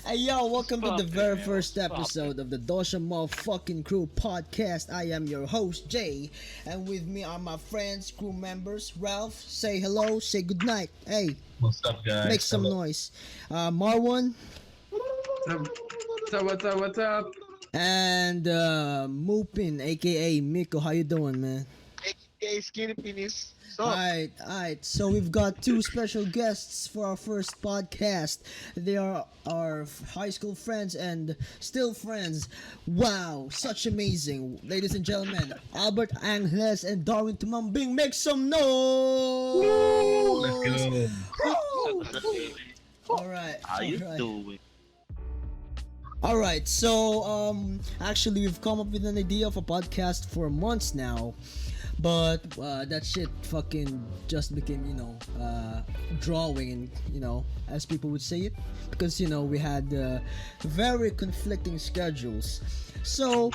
Hey yo, welcome to the very first episode of the Dosha Crew podcast. I am your host Jay, and with me are my friends, crew members. Ralph, say hello, say good night. Hey, What's up, guys? make some noise. Marwan What's up? and Mupin, aka Miko. How you doing, man? AKA Skinny Penis. So, Alright. So we've got two special guests for our first podcast. They are our high school friends and still friends. Wow, such amazing. Ladies and gentlemen, Albert Angles and Darwin Tumambing, make some noise! Let's go. Alright. How you doing? Alright, so actually we've come up with an idea of a podcast for months now. But that shit fucking just became, drawing, and as people would say it, because we had very conflicting schedules. So,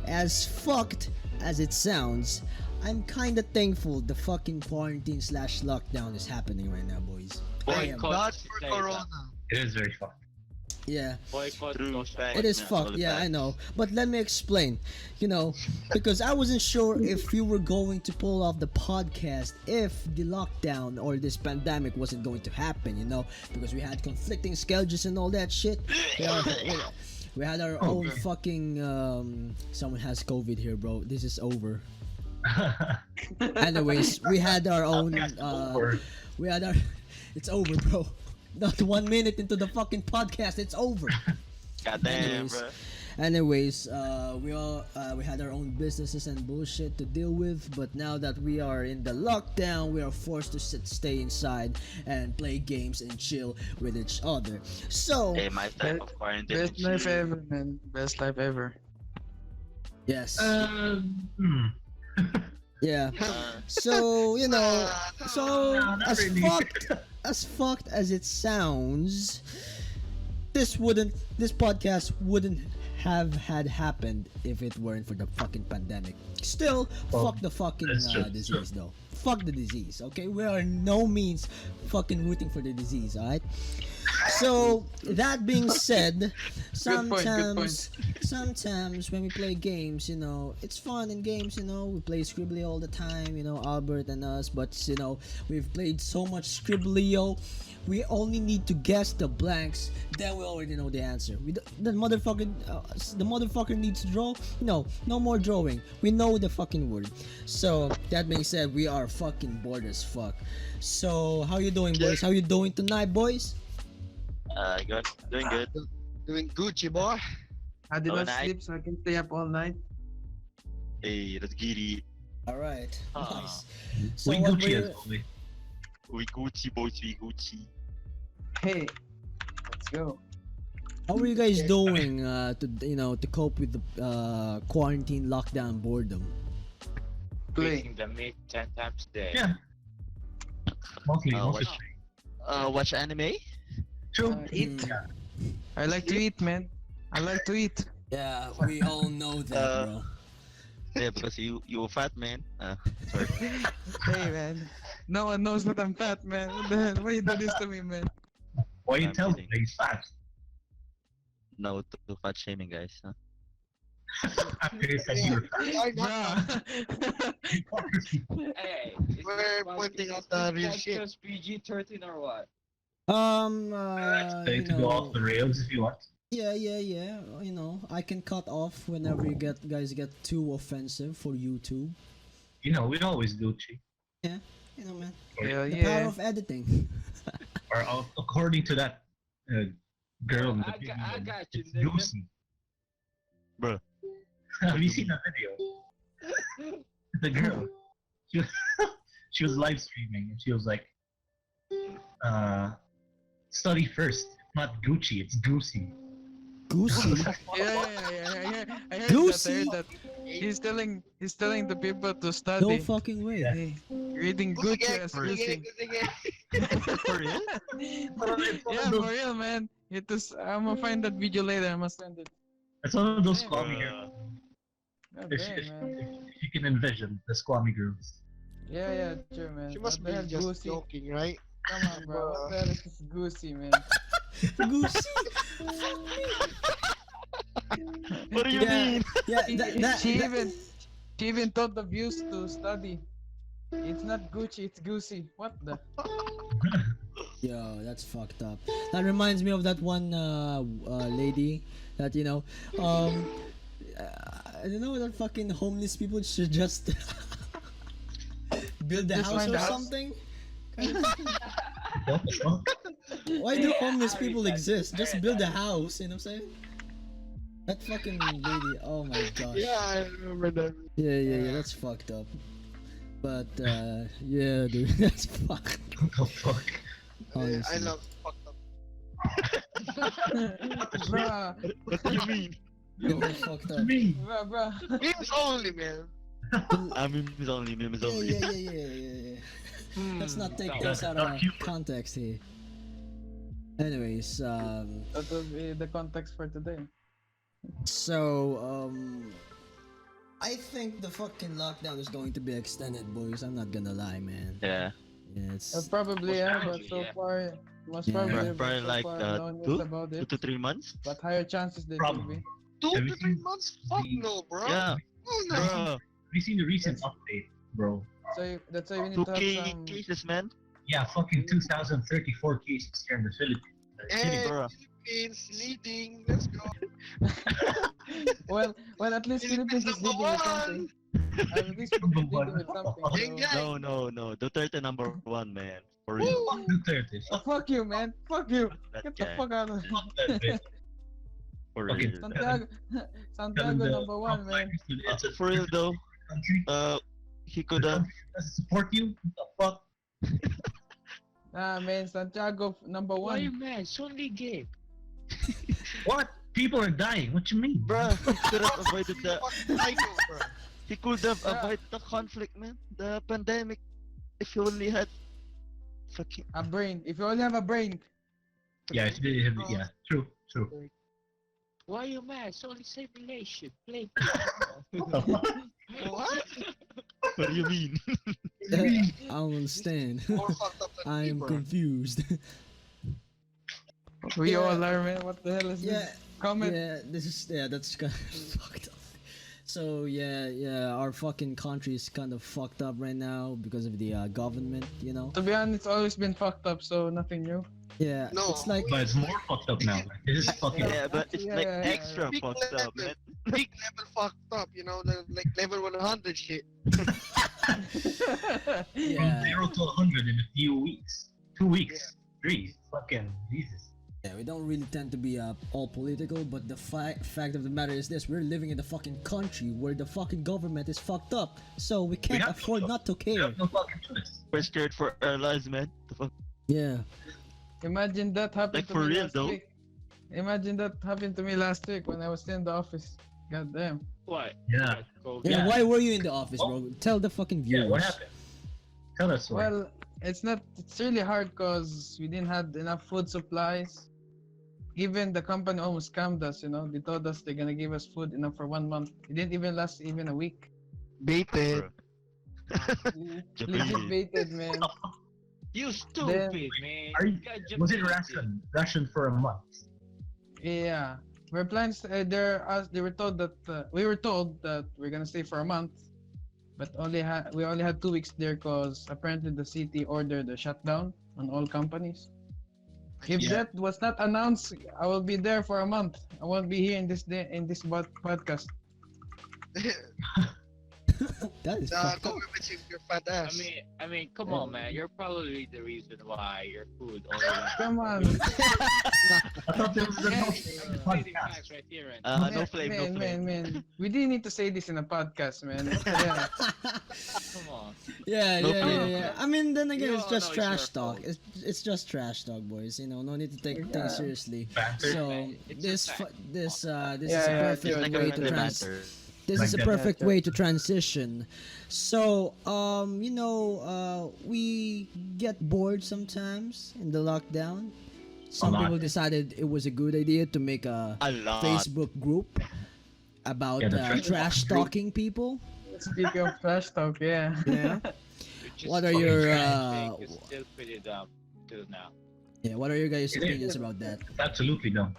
as fucked as it sounds, I'm kinda thankful the fucking quarantine / lockdown is happening right now, boys. I am. not for Corona. It is very fun. Yeah. True. It is fucked, yeah, I know. But let me explain. Because I wasn't sure if you were going to pull off the podcast if the lockdown or this pandemic wasn't going to happen, because we had conflicting schedules and all that shit. We had our own fucking someone has COVID here, bro. This is over. Anyways, we had our own we had our it's over, bro. Not 1 minute into the fucking podcast, it's over. Goddamn, bro. Anyways, we had our own businesses and bullshit to deal with, but now that we are in the lockdown, we are forced to stay inside and play games and chill with each other. So, Hey, my type of quarantine. Best life ever, man. Best life ever. yes, Hmm. yeah. So so not as really. fucked as it sounds, this podcast wouldn't have had happened if it weren't for the fucking pandemic. Still, fuck the fucking that's true, disease though. Fuck the disease, okay? We are no means fucking rooting for the disease, alright? So that being said, sometimes when we play games, it's fun in games, we play Scribbly all the time, Albert and us, but we've played so much Scribblio, we only need to guess the blanks, then we already know the answer. The motherfucker needs to draw? No more drawing. We know the fucking word. So that being said, we are fucking bored as fuck. So how you doing, boys? How you doing tonight, boys? Good. Doing good. Doing Gucci, boy. I did Oh, not night. sleep, so I can stay up all night. Hey, let's get it. Alright, Ah. nice. So We what Gucci were as always. We Gucci, boys. We Gucci. Hey, let's go. how were you guys doing to cope with the quarantine lockdown boredom? Play. the meat 10 times a day. Yeah. Mostly. Watch, watch anime? True. Eat. Yeah. I like to eat, man. I like to eat. Yeah, we all know that, bro. Yeah, because you a fat man. Sorry. Hey, man. No one knows that I'm fat, man. What the hell? Why you do this to me, man? Why you I'm tell me kidding. that he's fat? No to fat shaming, guys. Huh? After he said you were fat. Why not? Bruh. Hypocrisy. Hey, We're pointing out the real shit. Just PG-13 or what? Say to go off the rails if you want. Yeah. I can cut off whenever you guys get too offensive for YouTube. We always Gucci. Man. Hell The power yeah. of editing. Or according to that girl in the I video, got you, it's nigga. Lucy. Bruh. Have you seen that video? The girl. She was, she was live streaming and she was like, study first. It's not Gucci, it's Goosey. Goosey. Yeah. I heard Goosey. that. He's telling the people to No study. fucking way. Hey, reading Gucci as Gucci. For real? Yeah, for real, man. I'm gonna find that video later. I must send it. It's one of those Yeah. squammy girls. God If, damn, if, man. if you can envision the squammy girls. Yeah, true, man. She must What be the hell, just Goosey? joking, right? Come on, bro. What the hell is this Goosey, man? Goosey. Yeah, yeah. She even told the views to study. It's not Gucci, it's Goosey. What the? Yo, that's fucked up. That reminds me of that one lady that I don't know, that fucking homeless people should just build a Just house find or a house. something. What the fuck? Why do homeless people exist? Just build a house, you know what I'm saying? That fucking lady, oh my gosh. Yeah, I remember that. Yeah, that's fucked up. But yeah, dude, that's fucked. What the fuck? I Honestly. love fucked up. Bruh, What do you mean? Yeah, that's fucked up. Me. bruh. Memes only, man. Memes only, memes Yeah, only. yeah. Let's not take no. things out of context here. Anyways, That will be the context for today. so I think the fucking lockdown is going to be extended, boys. I'm not gonna lie, man. Yeah. Yeah, it's Probably, Most yeah, but probably, so yeah. far, most Yeah. probably, Probably but so like, far, no news two? about 2 it. to 3 months? But higher chances they could Probably. be. 2 Have to you 3 seen months? Fuck the- no, bro. Yeah. Oh, no. Bro, Have you seen the recent update, bro? That's why we need to have 2K some. cases, man. Yeah, fucking 2,034 cases here in the Philippines. Hey, bro. Philippines leading. Let's go. Well, at least Philippines is number leading with one. something. At least Philippines is leading with something. Gang, So. gang. No. Duterte number 1, man. For real. Woo. Fuck Duterte. Oh, fuck you, man. Fuck you. That Get the guy. fuck out of here. Fuck that bitch. For Okay. real. Santiago, Santiago number one, man. It's a For real though, country. he The could have. country doesn't support you. What the fuck? Nah, man, Santiago number Why you one. mad? It's only game. What? People are dying. What you mean? Bruh, he could have avoided the. Fuck psycho, bro. He could have Bruh. avoided the conflict, man. The pandemic. If he only had. Fucking. A brain. If you only have a brain. Yeah, it's really heavy. Yeah, true. Why you mad? It's only simulation. Play. What the fuck? What? What do you mean? I don't understand. More fucked up than I me, am bro. confused. We Yeah. all are, man. What the hell is Yeah, this? Comment. that's kind of fucked up. So yeah, our fucking country is kind of fucked up right now because of the government, you know. To be honest, it's always been fucked up, so nothing new. Yeah, No. it's like But it's more fucked up now. This is fucking. Yeah, but it's like Yeah. extra Big fucked up, level. man. Big level fucked up, you know, like level 100 shit. From yeah, 0 to 100 in a few weeks. 2 weeks. 3. Fucking Jesus. yeah, we don't really tend to be all political, but the fact of the matter is this: we're living in the fucking country where the fucking government is fucked up, so we can't have to afford look. not to We care. have no fucking choice. We're scared for our lives, man. The fuck? Yeah, Imagine that happened Like, to for me real, last though? week. Imagine that happened to me last week when I was still in the office. God damn. What? Yeah. yeah. Yeah. Why were you in the office, bro? Tell the fucking viewers. Yeah, what happened? Tell us. Why. Well, it's really hard because we didn't have enough food supplies. Even the company almost scammed us, you know. They told us they're gonna give us food enough for 1 month. It didn't even last even a week. Baited. Legit baited, man. You stupid, man. Are you- God, Was it Japan. ration for a month? Yeah. We're planning. They were told that we were told that we're gonna stay for a month, but we only had 2 weeks there because apparently the city ordered a shutdown on all companies. If Yeah. that was not announced, I will be there for a month. I won't be here in this podcast. That is Nah, fucked go up. with your fat ass. I mean, come on, man. You're probably the reason why your food already. Come on. I thought there was a Yeah. Stating facts right here, and No flame, no flame. man. We didn't need to say this in a podcast, man. What the hell? come on. Yeah, No yeah, problem. yeah, yeah. I mean, then again, You it's all just know it's trash your talk. fault. It's just trash talk, boys. You know, no need to take things seriously. Banter. So man, it's this just fu- this this Yeah, is a yeah, perfect It's like a way to friendly trans. banter. This Like is a that. perfect Yeah, way to transition. So we get bored sometimes in the lockdown. Some lot. people decided it was a good idea to make a A lot. Facebook group about Yeah, the trash trash talk group. talking people. Speaking of trash talk, yeah. Yeah. Which is What are fucking your, trash, it's still pretty dumb till now. Yeah. What are your guys' It is. opinions about that? It's absolutely dumb.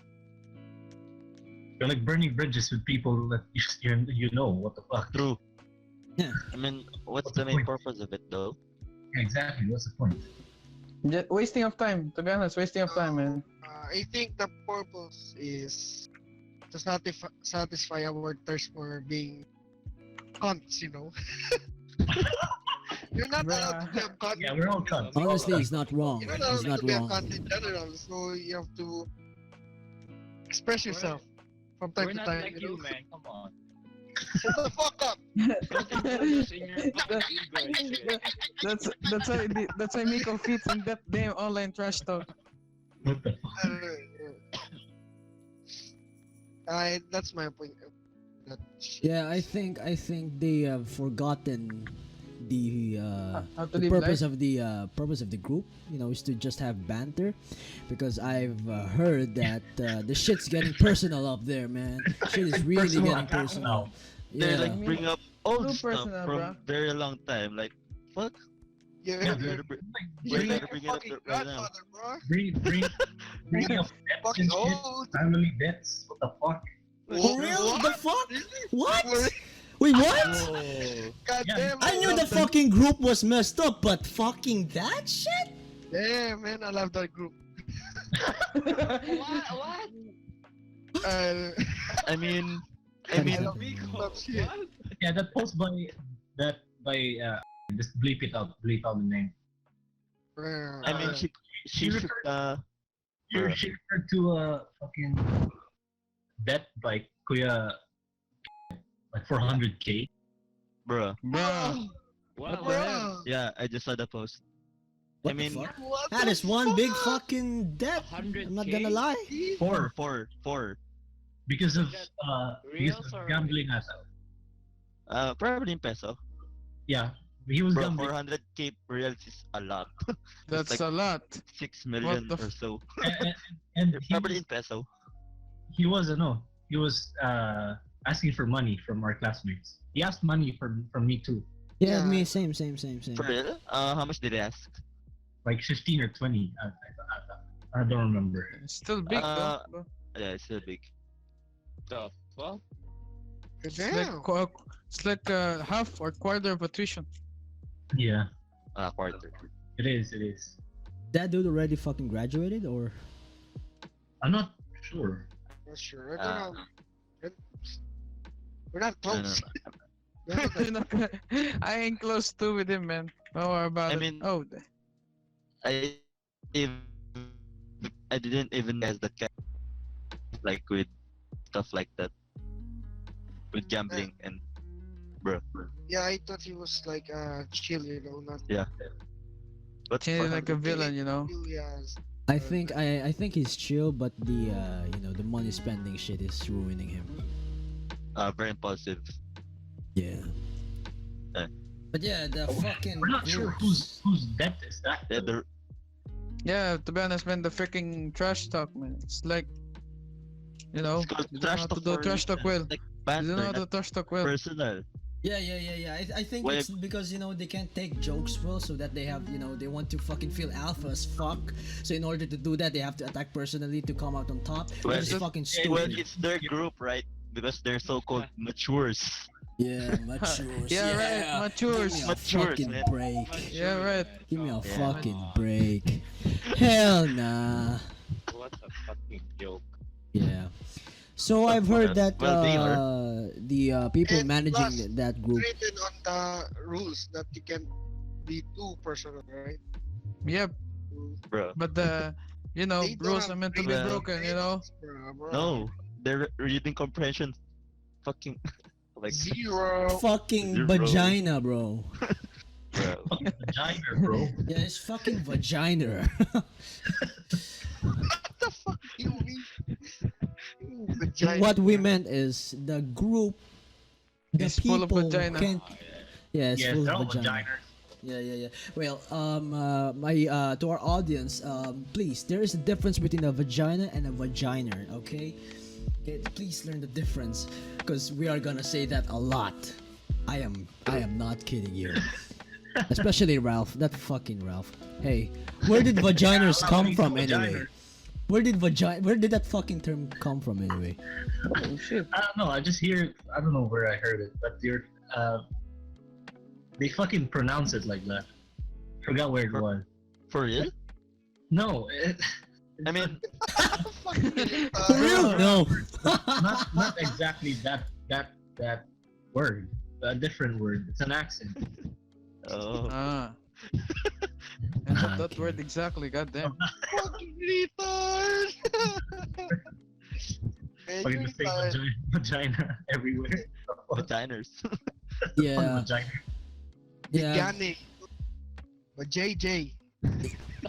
You're like burning bridges with people that you know. What the fuck? True. Yeah. I mean, what's What's the the main point? purpose of it though? Exactly. What's the point? Wasting of time. To be honest, wasting of time, man. I think the purpose is to satisfy our thirst for being cunts, you know. You're not allowed to be a cunt. Yeah, we're all cunts. Honestly, he's not wrong. You're not He's allowed not to be a wrong. cunt in general, so you have to express yourself from time We're to not time. like You you, know? man. Come on. Shut the fuck up! Don't indulge in your fucking ego and shit. That's why Miko fits in that damn online trash talk. What the fuck? That's my point. That Yeah, I think they have forgotten the How to the live purpose life. of the purpose of the group. You know, is to just have banter, because I've heard that the shit's getting personal up there, man. Shit is really Personal getting attacks personal. now. They Yeah. like bring up old Too stuff personal, from bruh. very long time. Like, fuck. you're, Yeah, We're you're, gonna br- you're we're Bring, gonna your bring it up fucking right now. grandfather, bro. bring up debts Fucking and shit. old. Family debts. What the fuck? For real? The fuck? What? For real? Wait, what? Whoa. God Yeah, damn, I knew love the fucking group was messed up, but fucking that shit? Yeah, man, I love that group. What? I mean, I mean, Love shit. What? Yeah, that post by just bleep out the name. I mean, she She should You Bruh. she referred to a fucking debt by Kuya like 400k. bruh. Bruh. What? the hell? Yeah, I just saw the post. What I mean, the fuck? What That the is one big fuck? fucking debt. 100K? I'm not gonna lie. four. Because of Is because reals of or- gambling as Probably in peso. yeah. He was Bro, gambling 400k reals is a lot. That's like- a lot. 6 million the or so. and Probably in peso. he was asking for money from our classmates. He asked money from me too. Yeah, Yeah. me, same. For real? How much did they ask? Like 15 or 20. I don't remember. It's still big Uh, though. Yeah, it's still big. The fuck? It's Damn. like half or quarter of a tuition. Yeah, Quarter. it is. That dude already fucking graduated, or? I'm not sure. Not sure. I Uh, don't know. We're not I don't close. know. We're not You're not gonna- I ain't close to with him, man. Don't worry about I it. mean- Oh, I even I didn't even guess that guy like with stuff like that, with gambling and bro. Yeah, I thought he was like chill, you know, not But Chilling like a 400K, villain, you know. yes. I think I think he's chill, but the the money spending shit is ruining him. very impulsive. Yeah. Eh. But yeah, the fucking. We're not sure groups- whose debt is that. Yeah, the Yeah, to be honest, man, the freaking trash talk, man. It's like, you know, it's called you don't know how to do for trash talk well. like You banter, don't know how to not trash talk well. personal. Yeah. I think Why- it's because they can't take jokes well, so that they have they want to fucking feel alpha as fuck. So in order to do that, they have to attack personally to come out on top. Well, Which is it's- fucking Well, stupid. it's their group, right? Because they're so-called matures. Yeah, matures. Yeah, right, matures. Give me a Matures, fucking man. break. Yeah, right. Give me a Yeah. fucking break. Hell nah. What a fucking joke. Yeah. So I've heard that Well, they are. the people And managing plus, that group. Written on the rules that you can be too personal, right? Yep, Bro. but the They don't rules have are meant to be Well- broken, you know. Bro. No, their reading comprehension fucking like Zero. Fucking Zero. vagina, bro. bro. Fucking vagina, bro. Yeah, it's fucking vagina. What the fuck do you mean? Vagina. What we meant is the group, the It's full people of vagina. can't. Yeah, it's Yes, full they're all of vagina. vaginas. Yeah. Well, to our audience, please, there is a difference between a vagina and a vagina. Okay, please learn the difference, because we are gonna say that a lot. I am not kidding you. Especially Ralph, that fucking Ralph. Hey, where did vaginas come from anyway? Where did that fucking term come from anyway? Oh shit. I don't know. I just hear it. I don't know where I heard it, but they fucking pronounce it like that. Forgot where it was. For real? No, I mean, For real? No. not exactly that word. A different word. It's an accent. oh, Ah. And that word exactly, goddamn. Fucking retard! Fucking the same vagina everywhere. vaginas. Yeah. Vagina. Yeah. Yanni. But JJ.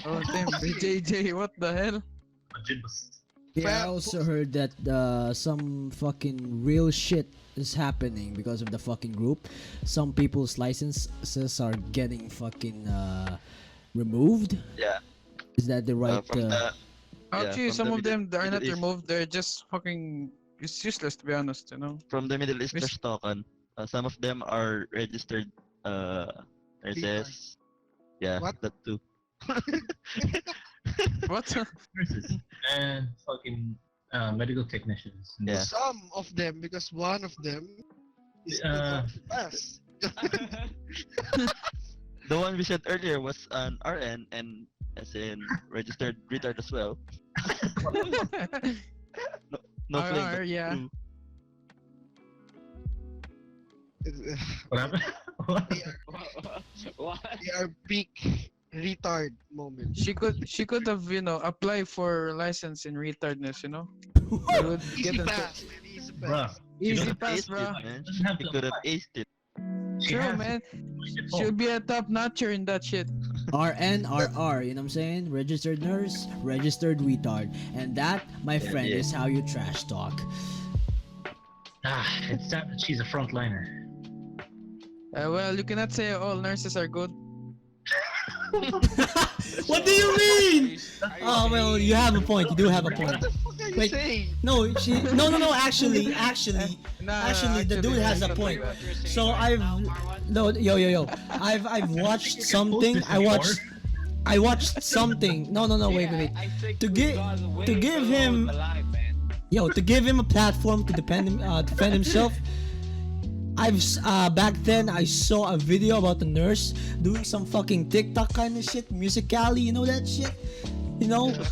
Oh damn, JJ, what the hell? Vaginas. Yeah, I also heard that some fucking real shit is happening because of the fucking group. Some people's licenses are getting fucking removed. Yeah. Is that the right? From the Actually, from some the of them Middle are not East. removed. They're just fucking. It's useless to be honest. You know. From the Middle East Which- Stockholm. Some of them are registered nurses. Yeah, What? that too. What? Nurses and fucking medical technicians. Yeah. Some of them, because one of them is fast. The one we said earlier was an RN and as in registered retard as well. No flame, RR, but yeah. true. What happened? What? What? They are peak retard moment. She could have applied for license in retardness. They would get Easy into pass, man. Easy Bruh. pass. She easy could have pass, aced bro. it, man. Doesn't have She to could have apply. aced it. She True, has man. it. She'll be a top notcher in that shit. RN, RR, you know what I'm saying? Registered nurse, registered retard. And that, my friend, yeah. is how you trash talk. It's that she's a frontliner. Well, you cannot say all nurses are good. What do you mean? Oh, well, you have a point. You do have a point. What the fuck are you Wait. saying? No, no. Actually, Nah, Actually, the dude has a it's not point. like that. So yo. I've watched something. I watched something. No. Wait. To give him a platform to defend himself. Back then I saw a video about a nurse doing some fucking TikTok kind of shit, musically, you know that shit?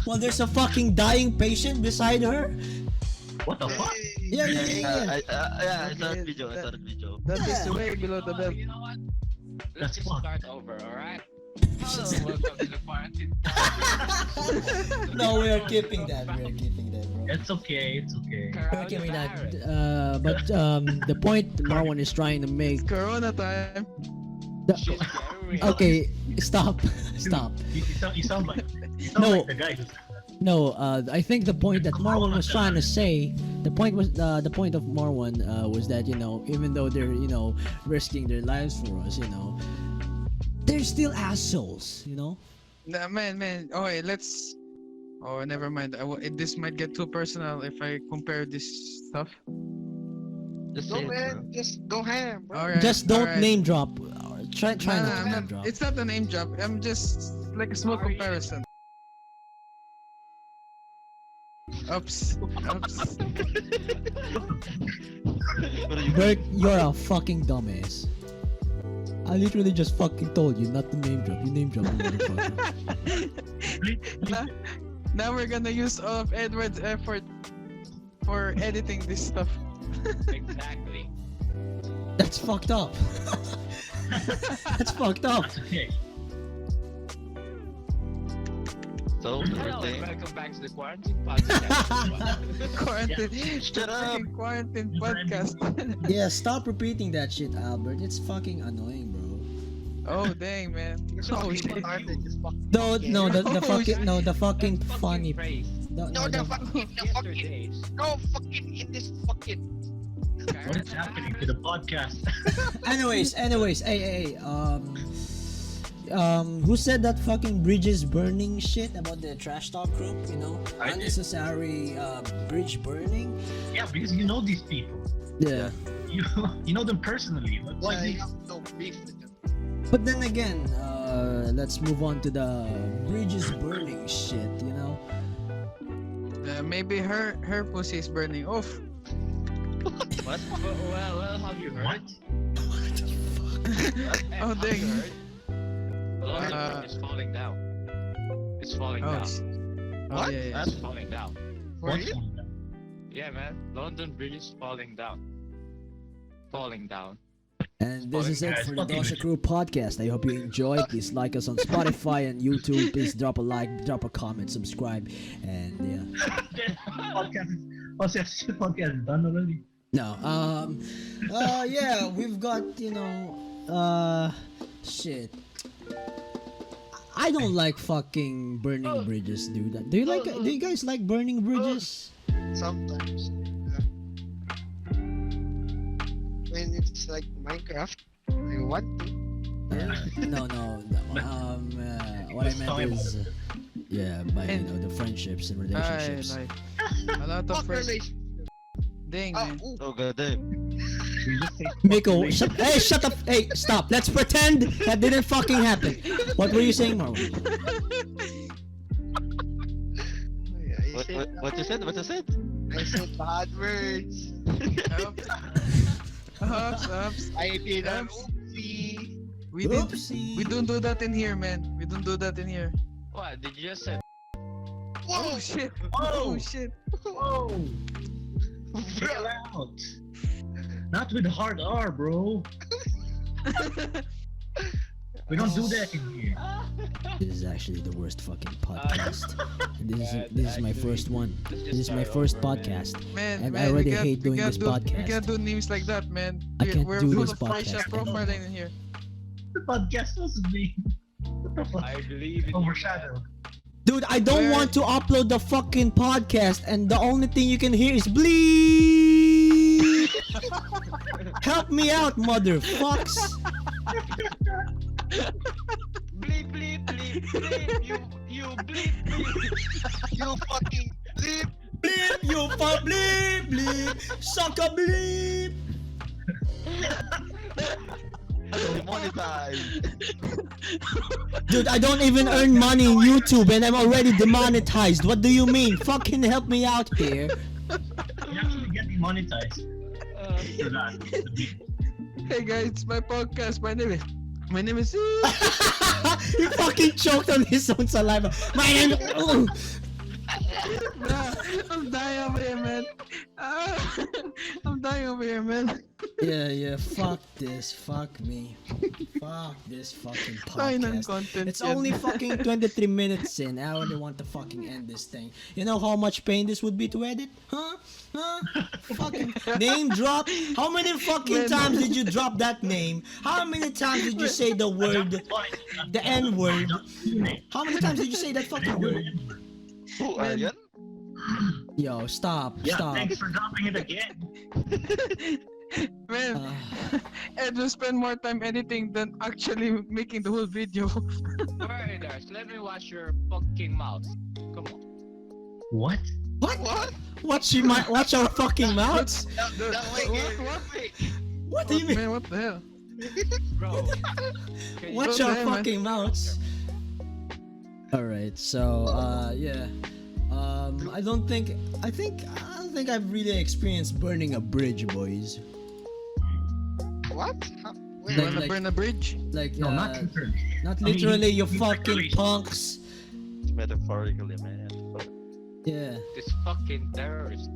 While there's a fucking dying patient beside her. What the fuck? Yeah. I saw Okay, that video. I saw that video. That is way below the belt. You know what? That's Let's just fun. start over, alright? Hello, welcome to the quarantine. No, we are keeping that. bro. It's okay. We're keeping that. But the point Marwan is trying to make. Corona time. She's very real. Okay, stop. You sound like No. like the guy who said that. No, I think the point that Marwan was trying to say, the point of Marwan was that even though they're risking their lives for us, they're still assholes, Nah, man. Oh, wait, let's. Oh, never mind. This might get too personal if I compare this stuff. Just No, say it, bro. man. Just go ham, bro. Alright. Just don't alright. name drop. Try Nah, not to I'm name not, drop. it's not a name drop. I'm just like a small Sorry. comparison. Oops. What are you Bert, you're a fucking dumbass. I literally just fucking told you not to name drop. You name drop, motherfucker. Now we're gonna use all of Edward's effort for editing this stuff. Exactly. That's fucked up. That's fucked up. Okay. So, Hello and everything. welcome back to the quarantine podcast. Quarantine. Shut up. Freaking quarantine podcast. Yeah, stop repeating that shit, Albert. It's fucking annoying, bro. Oh dang, man. Just Oh fucking shit. retarded, just fucking No, the Oh, fucking shit. no, the fucking Fucking funny. phrase. No, No, the the- fucking, Yesterday's. no fucking in this fucking. What is happening to the podcast? Anyways, hey, who said that fucking bridges burning shit about the trash talk group? I did. Unnecessary bridge burning. Yeah, because you know these people. Yeah. You know them personally. But why Yeah, do you have no beef with them. But then again, let's move on to the bridges burning shit. maybe her pussy is burning off. What? Well, have you heard? Oh, Have dang. you heard? London Uh, Bridge is falling down. It's falling Oh, down. oh yeah. It's falling down. For What's you? on that? Yeah, man. London Bridge is falling down. Falling down. And this is it Guys, for the fucking- Dosha Crew podcast. I hope you enjoyed. Please like us on Spotify and YouTube. Please drop a like, drop a comment, subscribe, and yeah. Podcast is done already. No, yeah, we've got, shit. I don't like fucking burning bridges, dude. Do you guys like burning bridges? Sometimes. Yeah. When it's like Minecraft, I want to. No. What I meant is, by the friendships and I relationships. like a lot of Fuck friends. relationship. Dang, Oh, man. ooh. Oh goddamn. We just say Miko, population. shut up! Hey, stop! Let's pretend that didn't fucking happen. What were you saying, Marwan? What you said? What you said? I said bad words. Ups. I did an Oops. oopsie. We don't do that in here, man. We don't do that in here. What? Did you just say? Oh Whoa! shit. Whoa. Oh shit. Whoa! Chill out. Not with hard R, bro. We don't do that in here. This is actually the worst fucking podcast. And this is my actually, first one. let's This just is my start first over, man. podcast. Man, And man, I already we can't- hate we doing can't this do- We podcast. can't do names like that, man. I can't We're do full this of racial podcast profiling in here. The podcast was me. What the fuck? I believe in Overshadow. Dude, I don't Where- want to upload the fucking podcast, and the only thing you can hear is bleep. Help me out, motherfucks. Bleep, bleep, bleep, bleep. You bleep, bleep. You fucking bleep. Bleep, you fuck bleep, bleep. Suck a bleep. Demonetized. Dude, I don't even earn money in YouTube, and I'm already demonetized. What do you mean? Fucking help me out here. You actually get demonetized for that. Hey guys, it's my podcast. My name is He fucking choked on his own saliva. My name. Oh. Nah, I'm dying over here, man. I'm dying over here, man. Yeah. Fuck this. Fuck me. Fuck this fucking Dying on podcast. content. It's yet. only fucking 23 minutes in. I already want to fucking end this thing. You know how much pain this would be to edit? Huh? Fucking name drop. How many fucking Man. times did you drop that name? How many times did you say the word, the N word? How many times did you say that fucking word? Who are you? Yo, stop. Yeah, Stop. thanks for dropping it again. Man, Ed will spend more time editing than actually making the whole video. Alright, guys, let me watch your fucking mouth. Come on. What? What? What? Watch our fucking mouths? What? What do you mean? Man, what the hell? Bro. Can you- Watch Don't our say, man. fucking mouths. Alright, so yeah. I don't think I've really experienced burning a bridge, boys. What? How? Wait, You Like- wanna burn a bridge? Like No, not literally. not I mean, literally, you you fucking literally- punks. It's metaphorically, man. Yeah. This fucking terrorist.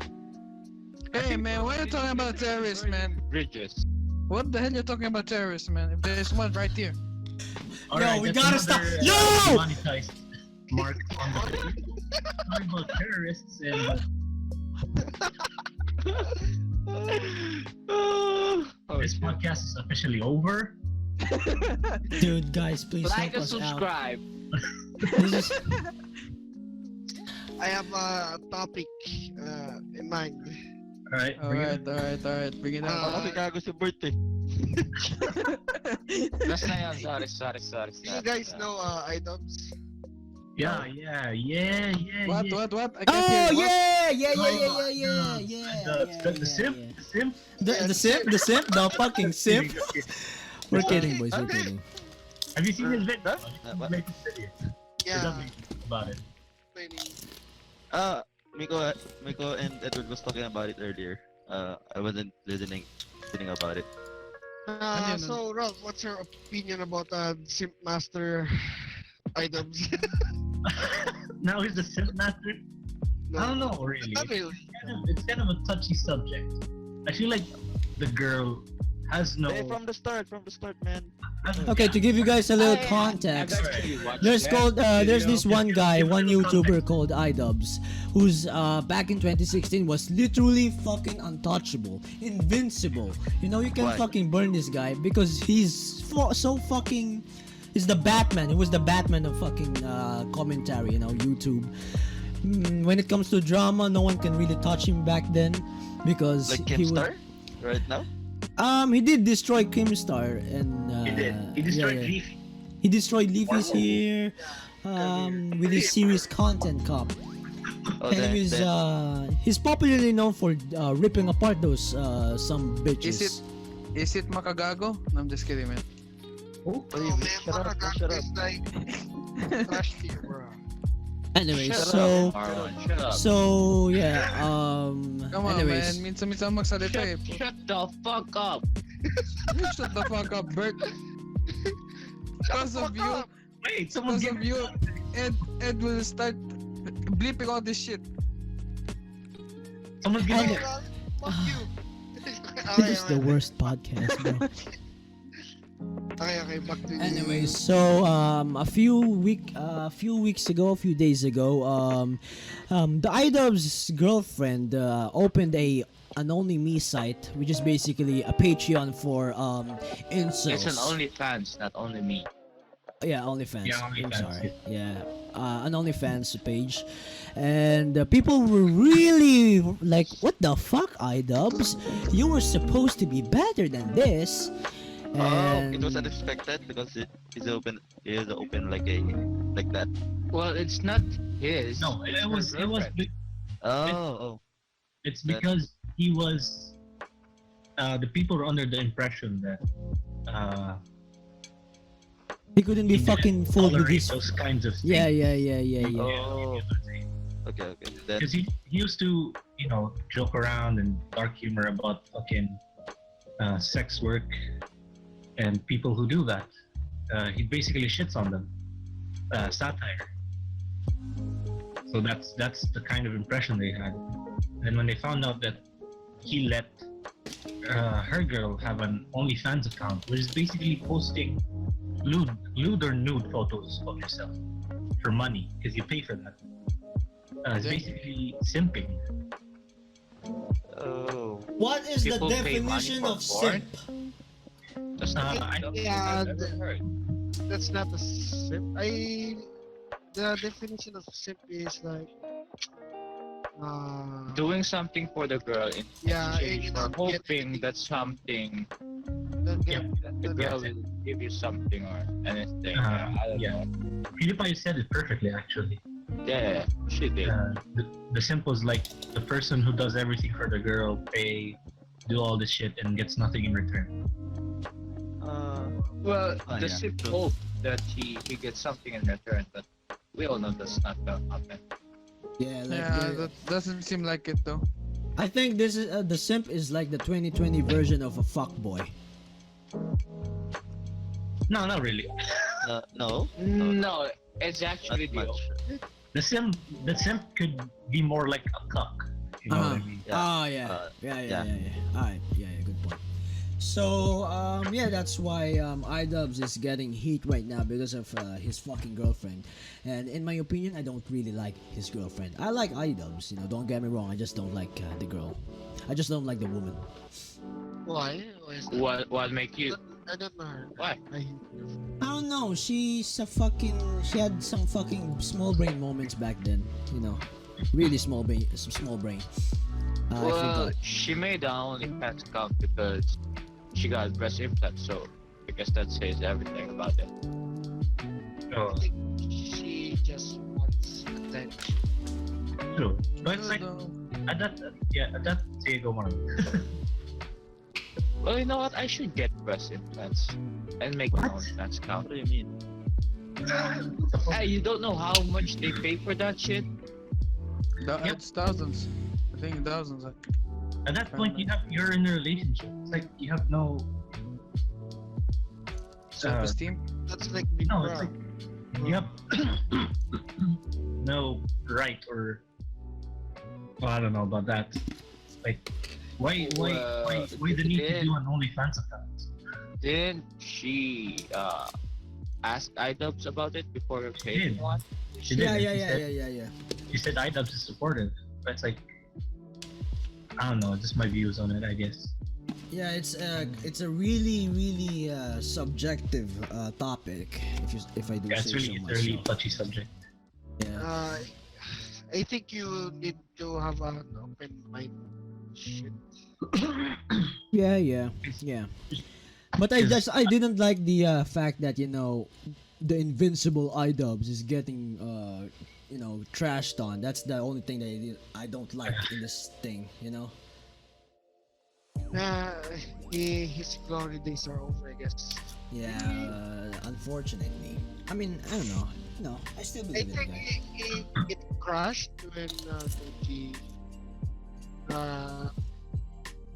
Hey man, why are you talking about terrorists, man? Bridges. What the hell you talking about terrorists, man? If there's one right here. Alright, we that's gotta stop. another, Yo! demonetized mark on the talking about terrorists and Oh, this shit. podcast is officially over. Dude, guys, please Like help and us out. subscribe. This is I have a topic in mind. Alright, bring it. Alright, bring it Ah. out. Kasi gago sa birthday. Last na yan. Sorry. Do you guys know items? Yeah. What? I can't Oh hear you. The simp, the simp, the fucking simp. We're kidding, boys. We're Okay. kidding. Have you seen his video? Huh? He's What? making videos. He's Yeah. updating about it. Maybe. Miko and Edward was talking about it earlier. I wasn't listening about it. Ano yun? So Ralph, what's your opinion about Simp Master items? Now he's the simp master. I don't know really. Not really. It's kind of a touchy subject. I feel like the girl has no. Hey, from the start, man. Okay, to give you guys a little I've context, actually watched there's that there's video. this one guy, one YouTuber called iDubbbz, who's back in 2016 was literally fucking untouchable, invincible. You know, you can Why? fucking burn this guy because he's so fucking. He's the Batman. He was the Batman of fucking commentary. You know, YouTube. When it comes to drama, no one can really touch him back then because Like he would. Kimstar, right now. He did destroy Kimstar and He did. He destroyed yeah, yeah. Leafy. He destroyed Leafy's here with his series Content Cop. Oh, And he's popularly known for ripping apart those some bitches. Is it Makagago? No, I'm just kidding, man. Oh man, Makagaku is like trash tier, bro. Anyway, Shut so up, Marlon. Shut up. so yeah. Come on, Anyways, man. Minsan magsalita eh. Shut the fuck up. You shut the fuck up, Bert. Because of you, Wait, someone because give of you, Ed will start bleeping all this shit. Someone give me. Fuck you. this is the worst podcast, bro. Okay, back to Anyway, so a few days ago, the iDubbbz's girlfriend opened an Only Me site, which is basically a Patreon for incels. It's an OnlyFans, not only me. Yeah, OnlyFans. Yeah, I'm OnlyFans, sorry. Yeah, an OnlyFans page, and people were really like, "What the fuck, iDubbbz? You were supposed to be better than this." It was unexpected because it is open like that. Well, it's not his. No, it's it her was. girlfriend. Oh. It's because he was. The people were under the impression that He couldn't be he fucking didn't fooled with tolerate this. those kinds of things. Yeah. Oh. Okay. Then Because he used to, joke around and dark humor about fucking sex work and people who do that. He basically shits on them. Satire. So that's the kind of impression they had. And when they found out that he let her girl have an OnlyFans account, which is basically posting lewd or nude photos of yourself for money, because you pay for that. It's basically simping. oh. What is People the pay money definition for of porn? simp? That's not I- something yeah, I've ever heard. That's not a simp. The definition of simp is like Doing something for the girl in yeah, exchange for get hoping that something don't get that the don't girl get- will give you something or anything. Uh, I don't yeah. know. PewDiePie said it perfectly, actually. Yeah, she did. The simp was like the person who does everything for the girl, pay, do all this shit, and gets nothing in return. Well, Oh, the yeah, simp true. hope that he gets something in return, but we all know that's not gonna happen. Yeah, like Yeah, that doesn't seem like it though. I think this is the simp is like the 2020 version of a fuckboy. No, not really. No. No, it's actually Not the much. The simp could be more like a cuck. You know what I mean? Yeah. Oh yeah. yeah. Alright, yeah, good point. So yeah, that's why iDubbbz is getting heat right now because of his fucking girlfriend. And in my opinion, I don't really like his girlfriend. I like iDubbbz, don't get me wrong. I just don't like the girl. I just don't like the woman. Why? Why is that? what make you I don't know her. why? I hate her. I don't know. She had some fucking small brain moments back then. Really small brain. I Well, forgot. she made the OnlyFans account because she got breast implants, so I guess that says everything about it. Oh, I think she just wants attention. true. But it's like No. at that say go on. Well, you know what? I should get breast implants and make my What? OnlyFans account. What do you mean? Hey, you don't know how much they pay for that shit? Yep. It's thousands. I think thousands. At that point, you're in a relationship. It's like you have no. Self-esteem. That's like Big No, it's Bro. like you have no right or. Well, I don't know about that. Like, why the need to do an OnlyFans account? Didn't she ask iDubbbz about it before paying did. one? She did. Yeah. She said iDubbbz is supportive. But it's like, I don't know, just my views on it, I guess. Yeah, it's a really subjective topic. If I do Yeah, it's say really, so it's a really myself. touchy subject. Yeah. I think you need to have an open mind. Shit. Yeah. But I didn't like the fact that the invincible iDubbbz is getting trashed on. That's the only thing that I don't like in this thing. His glory days are over, I guess. Yeah. Unfortunately, I mean I don't know. No, I still I believe in the think guy. it crashed when uh,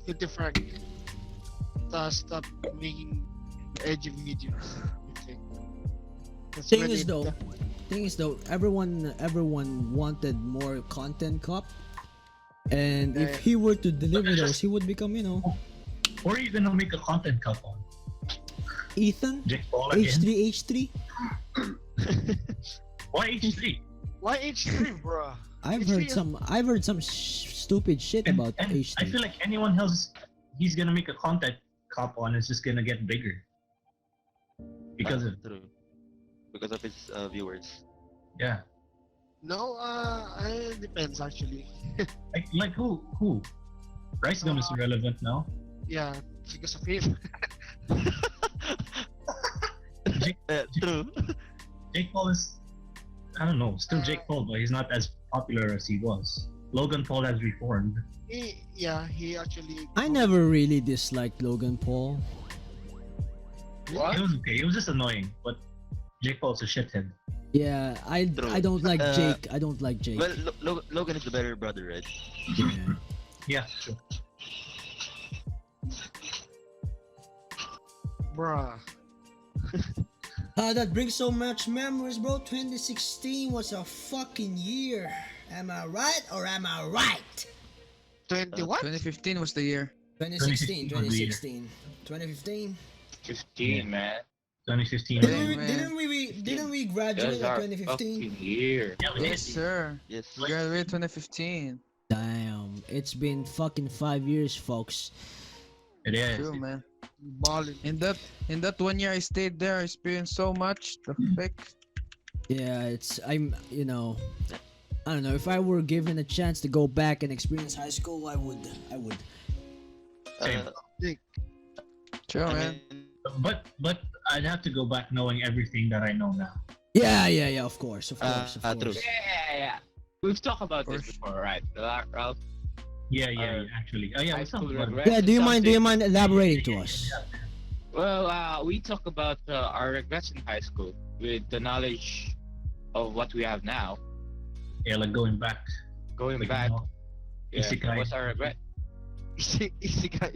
20 Frank stopped making edgy videos. I think. That's Thing when is it- though, everyone wanted more content cop, and if he were to deliver those, he would become Or are you gonna make a content cup on? Ethan Jake Paul again? H3. Why H3? Why H3, bro? I've H3 heard some stupid shit about And H3. I feel like anyone else he's gonna make a content cup on is just gonna get bigger. Because of True. Because of his viewers. yeah. No, it depends actually. Like who? Rice Gum is irrelevant now. Yeah, because of him. True. Jake Paul is, I don't know, still Jake Paul, but he's not as popular as he was. Logan Paul has reformed. He actually. I never really disliked Logan Paul. What? It was okay. It was just annoying, but Jake Paul's a shithead. Yeah, I don't like Jake. I don't like Jake. Well, Logan is the better brother, right? Yeah. Yeah, true. Bruh. That brings so much memories, bro. 2016 was a fucking year. Am I right or am I right? 20 what? 2015 was the year. 2016, 2016 2015. 15, man. 2015. Dang, man. Didn't we graduate That's in our 2015? fucking year. Yeah, we Yes, did. sir. Yes. We graduated 2015. Damn, it's been fucking 5 years, folks. It is. True, man. Ballin'. In that 1 year I stayed there, I experienced so much. The frick. Yeah, I don't know, if I were given a chance to go back and experience high school, I would. Same. True, I man. mean, But I'd have to go back knowing everything that I know now. Yeah, of course. true. Yeah. We've talked about this course. before, right? Ralph? Yeah, actually. Oh yeah, High what's up, school bud? regrets Yeah, do you is mind something- elaborating to us? Well, we talk about our regrets in high school with the knowledge of what we have now. Yeah, like going back. Going Like, back, yeah, isekai. what's our regret? Easy guy.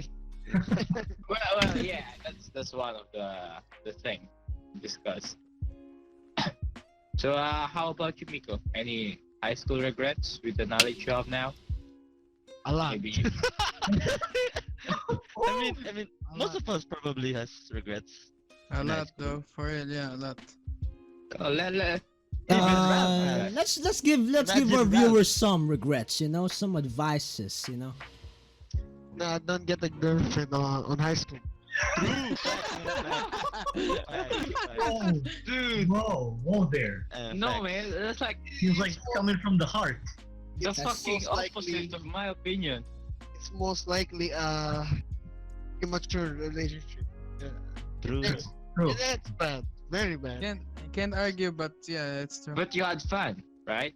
Well, yeah, that's one of the thing to discuss. So, how about you, Miko? Any high school regrets with the knowledge you have now? A lot. Maybe. I mean, most of us probably has regrets. A Nice. lot though, for real, yeah, a lot. Oh, Let's give our viewers some regrets, some advices, Nah, don't get a girlfriend on high school. Oh, dude. whoa there. No, man, that's like Feels like coming from the heart. the It's fucking most likely- opposite of my opinion. It's most likely immature relationship. Yeah. True. That's, True. that's bad. Very bad. Can't argue, but yeah, it's true. But you had fun, right?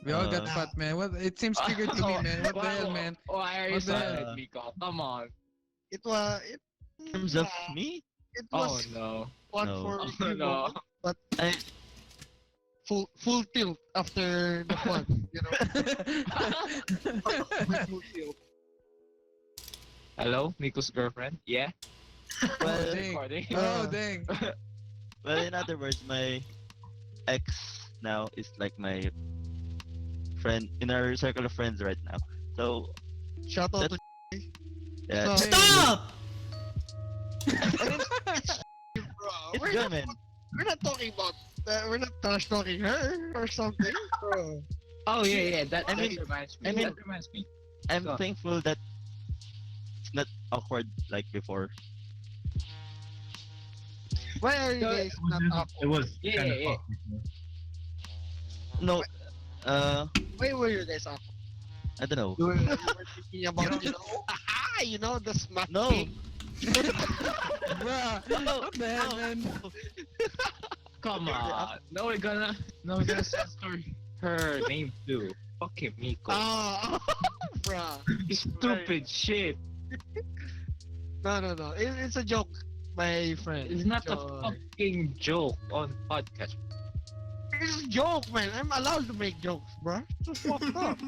We all got Uh, fat, man. What? It seems triggered to me, man. What the hell, man? Why are you What the silent, hell? Miko? Come on. It was. In terms of me, It Oh was no. fun No. for Oh you, no. but I full tilt after the fun, you know. Full tilt. Hello, Nico's girlfriend. Yeah. Well, dang. Recording. Oh, dang. well, in other words, my ex now is like my friend in our circle of friends right now. So Shout out to yeah, So- Stop! I mean, bro. it's We're good, not, man. we're not talking about we're not trash talking her or something, bro. Oh yeah, yeah. That, I mean- reminds me. I mean- that reminds me. I'm Go. thankful that it's not awkward like before. Why are you So, guys not up? It was Yeah, kind of yeah, yeah. awkward. No, Why were you guys up? I don't know. You were thinking about, the smack No. thing. Bruh, what the hell, man? Come on. No, we're gonna censor her name too. Fucking Miko. Ah, bruh. Stupid shit. No. It's a joke, my friend. It's not a Joke. fucking joke on podcast. It's a joke, man. I'm allowed to make jokes, bruh. It's fucked up.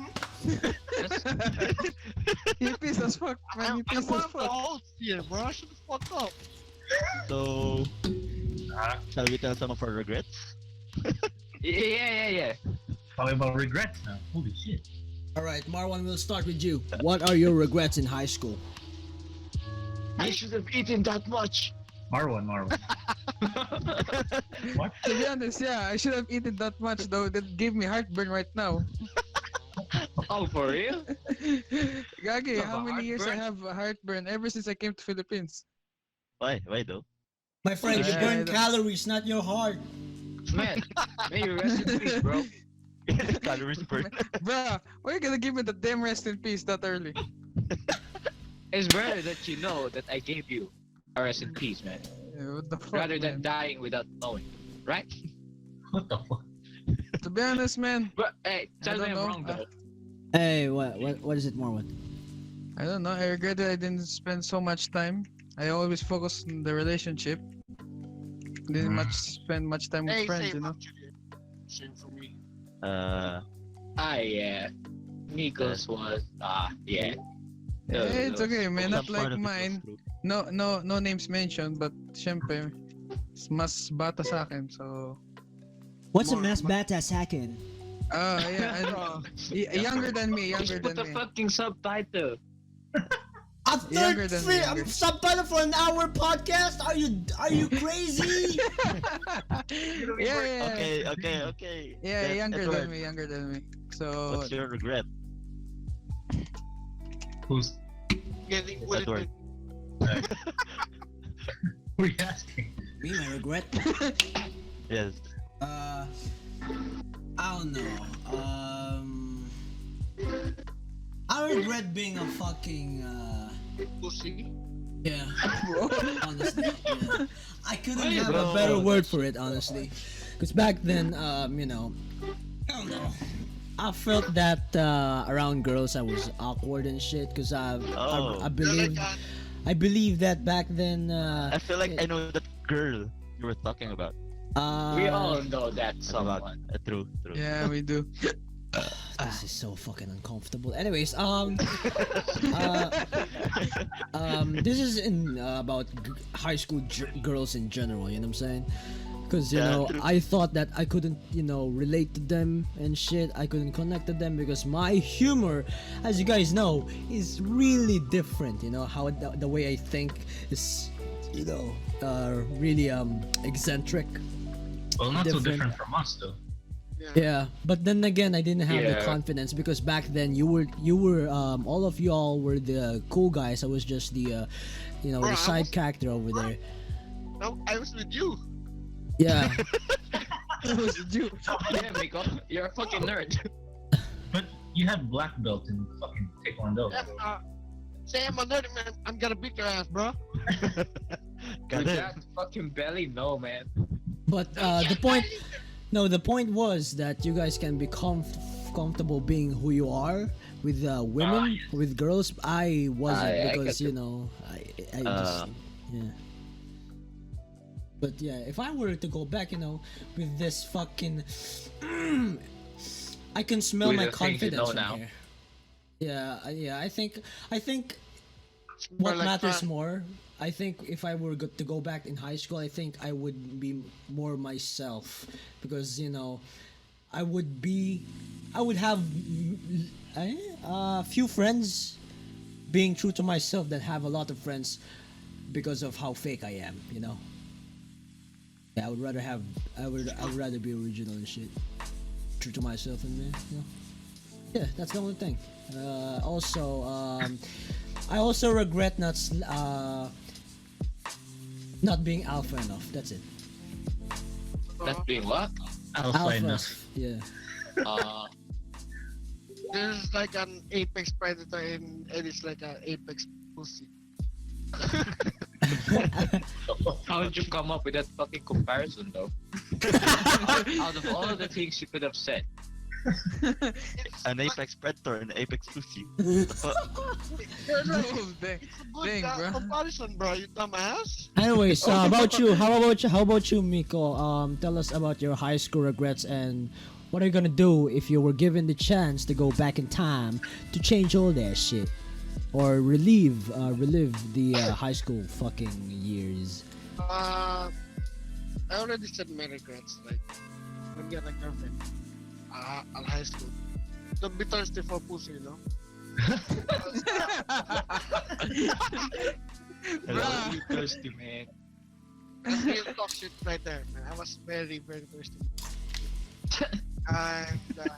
He pissed as fuck, man. He I'm pissed one as of the fuck. hosts here, bruh. Shut the fuck up. So Ah, shall we tell some of our regrets? Yeah. talking about regrets now. Holy shit. All right, Marwan, we'll start with you. What are your regrets in high school? I should have eaten that much. Marwan. What? To be honest, yeah, I should have eaten that much though. That gave me heartburn right now. Oh, for real? Gagi, You have how a many years I heartburn? have a heartburn ever since I came to Philippines? Why? Why though? My friend, you Yeah, burn the- calories, not your heart. Man, may you rest in peace, bro. Calories burn. Bruh, why you gonna give me the damn rest in peace that early? It's better that you know that I gave you a rest in peace, man. What the fuck, Rather than man? dying without knowing, right? What the fuck? To be honest, man, But hey, tell I me I'm don't know. wrong though. Hey, what is it, Marwan? I don't know. I regret that I didn't spend so much time. I always focused on the relationship. Didn't spend much time with Hey, friends, same you know. actually. Same for me. Yeah. Nico's was yeah. Eh, it's okay, man. Not Some part like of it was mine. true. No names mentioned, but syempre, mas bata sa akin, so... What's a More- mas bata sa akin? Yeah, younger than me, Just younger put than the me. fucking subtitle. A Younger than me, I'm younger. subtitle for an hour podcast? Are you crazy? Yeah. Okay. Yeah, younger Edward, than me. So, What's your regret? Who's Getting It's bullied Edward. with who are you asking? Me, my regret? Yes. I don't know. I regret being a fucking pussy. yeah. Honestly, yeah. I couldn't Wait, have a bro. better word for it, honestly. Because back then, I don't know. I felt that around girls I was awkward and shit. Because I Oh. believe that back then. I feel like I know that girl you were talking about. We all know that About someone. true. yeah, we do. This is so fucking uncomfortable. Anyways, this is in about high school girls in general. You know what I'm saying? Because you Yeah, know, true. I thought that I couldn't, relate to them and shit. I couldn't connect to them because my humor, as you guys know, is really different. You know how the way I think is, really eccentric. Well, not so Different. different from us though. Yeah, but then again, I didn't have the Yeah. confidence because back then you were all of y'all were the cool guys. I was just the Bro, the I side was- character over there. No, I was with you. Yeah, It was you. Yeah, Miko, you're a fucking nerd. But you have black belt in fucking Taekwondo. Yeah, say I'm a nerd, man. I'm gonna beat your ass, bro. Got With it. that fucking belly, no man. but the point was that you guys can be comfortable being who you are with women, with girls. I wasn't I because get you. I just yeah. But yeah, if I were to go back, with this fucking, I can smell With my the things you confidence know from now. here. Yeah, yeah. I think It's more what like matters fun. more. I think if I were to go back in high school, I think I would be more myself because I would have a few friends being true to myself than have a lot of friends because of how fake I am. Yeah, I would rather be original and shit, true to myself and. Yeah, that's the only thing. Also, I also regret not being alpha enough. That's it. That's being what? Alpha Alpha, enough. yeah. Uh, There's like an apex predator and it's like an apex pussy. how did you come up with that fucking comparison, though? Out of all the things you could have said. An apex predator and apex pussy. You're right. Oh, dang. It's a good Dang, bro. comparison, bro. You dumbass. Anyways, how about you? How about you, Miko? Tell us about your high school regrets and what are you gonna do if you were given the chance to go back in time to change all that shit or relive the high school fucking years. I already said my regrets. Like, when get a girlfriend at high school. Don't be thirsty for pussy. Hello, you thirsty, man. That's real talk shit right there, man. I was very, very thirsty. And that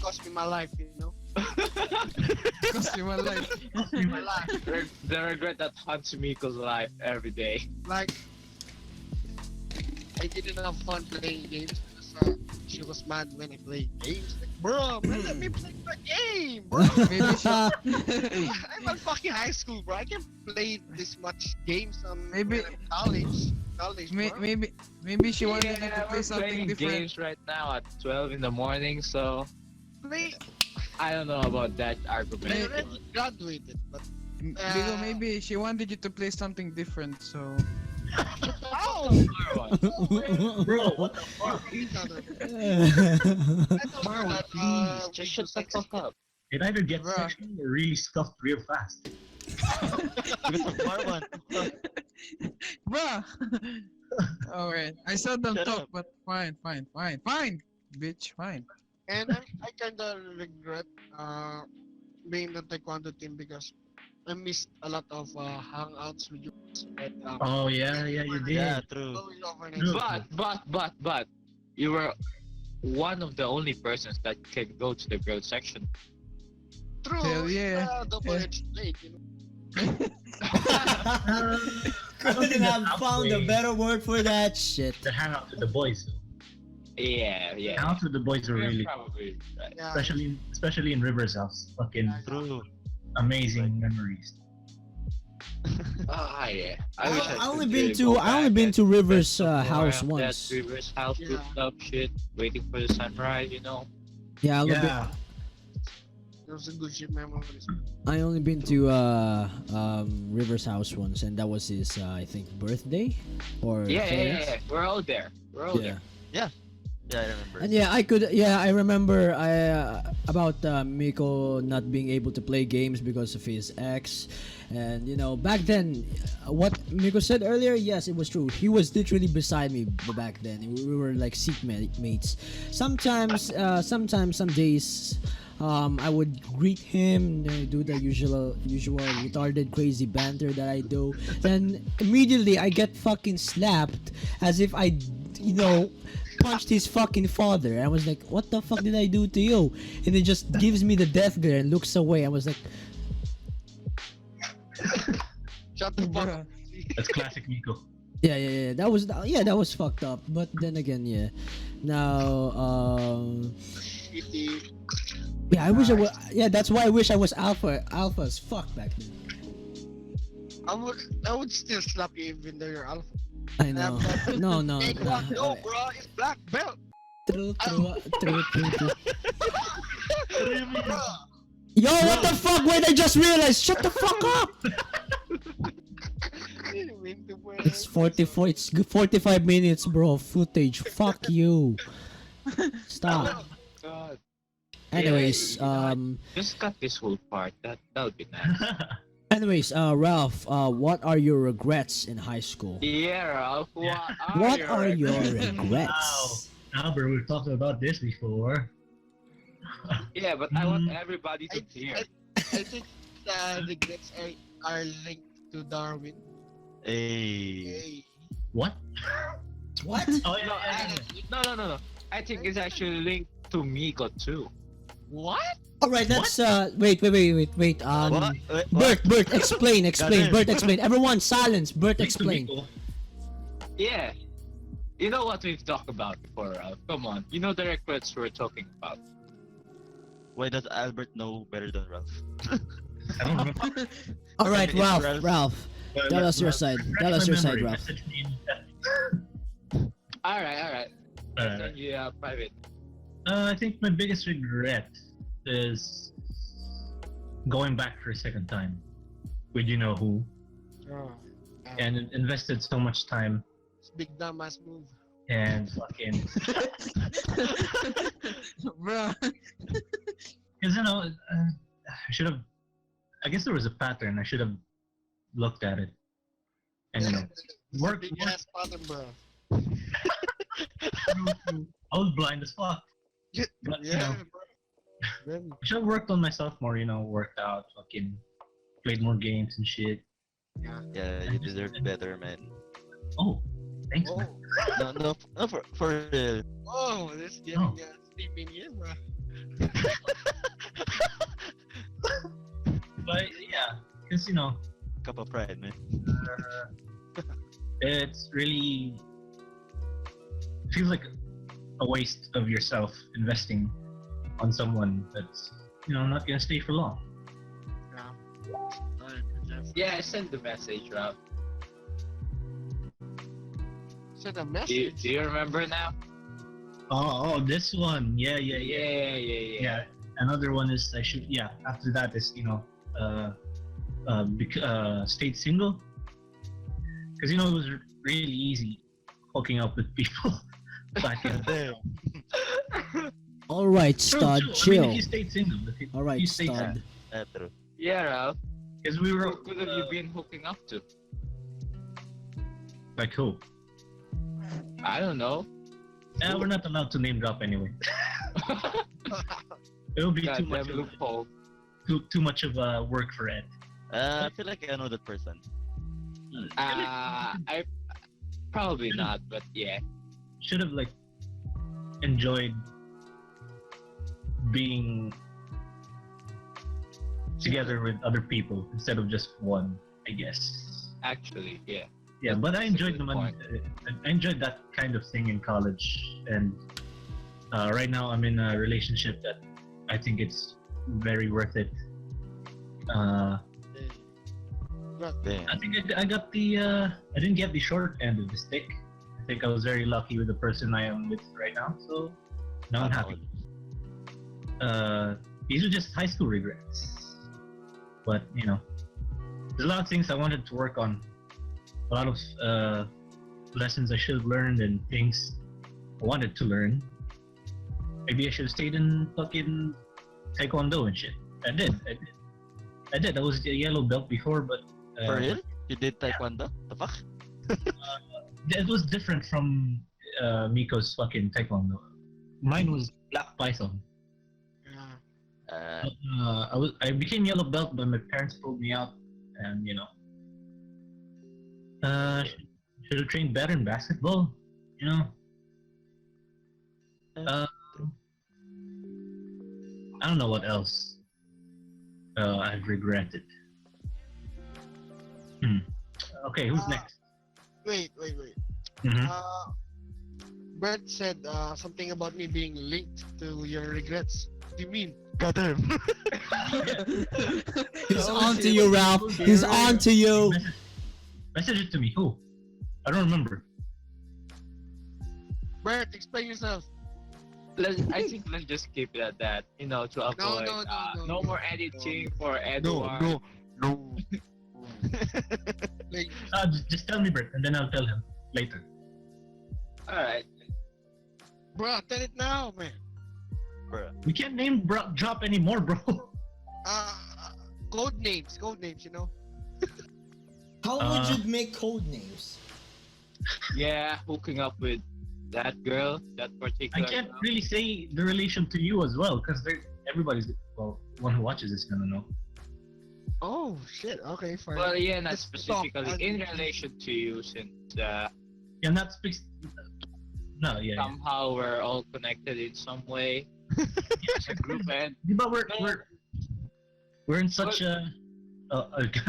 cost me my life. Cost you my life. My life. The regret that haunts Miko's life every day. Like, I didn't have fun playing games because she was mad when I played games. Like, bro, man, let me play the game, bro. Maybe she, I'm in fucking high school, bro. I can't play this much games Maybe- when I'm college, bro. maybe she wanted you to Yeah, play we're something playing different. games right now at 12 in the morning, so Play, I don't know about that I argument. already graduated, but Bigo, maybe she wanted you to play something different, so how? Bro, what the fuck? Marwan, please, just shut the fuck up. It either gets Bruh. sexual or really scuffed real fast. Because of Marwan. bruh. Alright, I seldom Shut talk, up. but fine, bitch, fine. And I kinda regret being in the taekwondo team because I missed a lot of hangouts with you. But, Oh yeah, you did. Yeah, true. going overnight. True. But, you were one of the only persons that can go to the girls section. True, Hell yeah. it's a double-edged blade. Couldn't have found a outweigh better word for that shit. The hangout with the boys. Though. Yeah. Hangouts with the boys are You're really, probably right. Yeah, especially in River's house. Fucking True. amazing memories. Ah, yeah. I wish I could only really been to go I only back been and to River's spend some more house of once. That River's house Yeah. rooftop shit, waiting for the sunrise. Yeah, Yeah. it was a good shit memories. I only been to River's house once, and that was his I think birthday or Yeah. We're all there. yeah. Yeah, I remember. And I remember about Miko not being able to play games because of his ex, and back then, what Miko said earlier, yes, it was true. He was literally beside me back then. We were like seat mates. Sometimes, some days, I would greet him, do the usual retarded crazy banter that I do. Then immediately I get fucking slapped as if I, punched his fucking father. I was like, what the fuck did I do to you? And he just gives me the death glare and looks away. I was like, Shut the fuck Bruh. up. That's classic Miko. yeah. That was fucked up. But then again, yeah. Now, Shitty. yeah, I wish I was. Yeah, that's why I wish I was alpha as fuck back then. I would still slap you even though you're alpha. I know. No. Hey, come on, no, bro, it's black belt. True. Bro, Yo, what the fuck? Wait, I just realized. Shut the fuck up. I didn't mean to, bro. It's 44. It's 45 minutes, bro. Footage. Fuck you. Stop. God. Anyways, Yeah, just cut this whole part. That would be nice. Ralph, what are your regrets in high school? Yeah, Ralph. What are your regrets? regrets? Albert, we've talked about this before. Yeah, but I want everybody to hear. I think the regrets are linked to Darwin. Hey. Hey. What? What? Oh No, no. I think it's actually linked to Miko too. What? All right, let's wait. What? Wait, Bert, explain. Goddamn. Bert, explain. Everyone, silence. Bert, Thanks to explain. Miko. Yeah. You know what we've talked about before, Ralph. Come on. You know the regrets we're talking about. Why does Albert know better than Ralph? I don't remember. All right, It's Ralph. Ralph. Ralph, tell us your side. Refresh Tell us my your side, memory. Ralph. Message me in- Alright. Send you private. I think my biggest regret is going back for a second time with you know who, Oh, and invested so much time it's big dumbass move. and fucking Bro. because you know I should have. I guess there was a pattern. I should have looked at it and you know It's work. a big ass pattern, bro. I was blind as fuck. But, you know, bro. Then, I should have worked on myself more. You know, worked out, fucking played more games and shit. Yeah, you deserve better, man. Oh, thanks, oh, man. No, for real. oh, this getting Oh. sleeping here, bro. But yeah, because you know, Cup of pride, man. it's really feels like a waste of yourself investing on someone that's you know not gonna stay for long. Alright, Jeff. Yeah, send the message, Ralph. Send a Do message. you remember now? Oh, this one, yeah. Yeah. Another one is I should after that is you know stayed single because you know it was really easy hooking up with people back in the day. All right, stud, True. I mean, chill. if you stayed single, All right, you stayed stud. True. Yeah, Ralph. because we were Who could have you been hooking up to? like who? I don't know. We're not allowed to name drop anyway. It would be too much Goddamn loophole. too much of work for Ed. I feel like I know that person. I probably not, but yeah. Should have like enjoyed being together with other people instead of just one, I guess. Actually, yeah. Yeah, but I That's a enjoyed good point. I enjoyed that kind of thing in college, and right now I'm in a relationship that I think it's very worth it. Damn. I think I got the I didn't get the short end of the stick. I think I was very lucky with the person I am with right now, so now I'm happy. These are just high school regrets, but you know, there's a lot of things I wanted to work on, a lot of lessons I should have learned and things I wanted to learn. Maybe I should have stayed in fucking taekwondo and shit. I did. I was a yellow belt before, but For real? You did taekwondo? The fuck? it was different from Miko's fucking taekwondo. Mine was black python. I became yellow belt, but my parents pulled me out, and you know, should have trained better in basketball. You know, I don't know what else I've regretted. Okay, who's next? Wait. Mhm. Brett said something about me being linked to your regrets. What do you mean? Got him. He's on to you, Ralph. He's on to you. Message it to me. Who? I don't remember. Brett, explain yourself. I think let's just keep it at that. You know, to avoid no, more editing for Edward. No. Like, Just tell me, Bert, and then I'll tell him later. Alright. Bro, tell it now, man. Bruh. We can't name drop anymore, bro. Uh, code names, you know. How would you make code names? Yeah, hooking up with that girl, that I particular can't girl. really say the relation to you as well, because everybody's one who watches is gonna know. Oh shit. Okay, fine. Well, yeah, not Let's talk. specifically in relation to you, since Yeah, not speaks. No, yeah. somehow we're all connected in some way as a group, and Yeah, but we're in such a.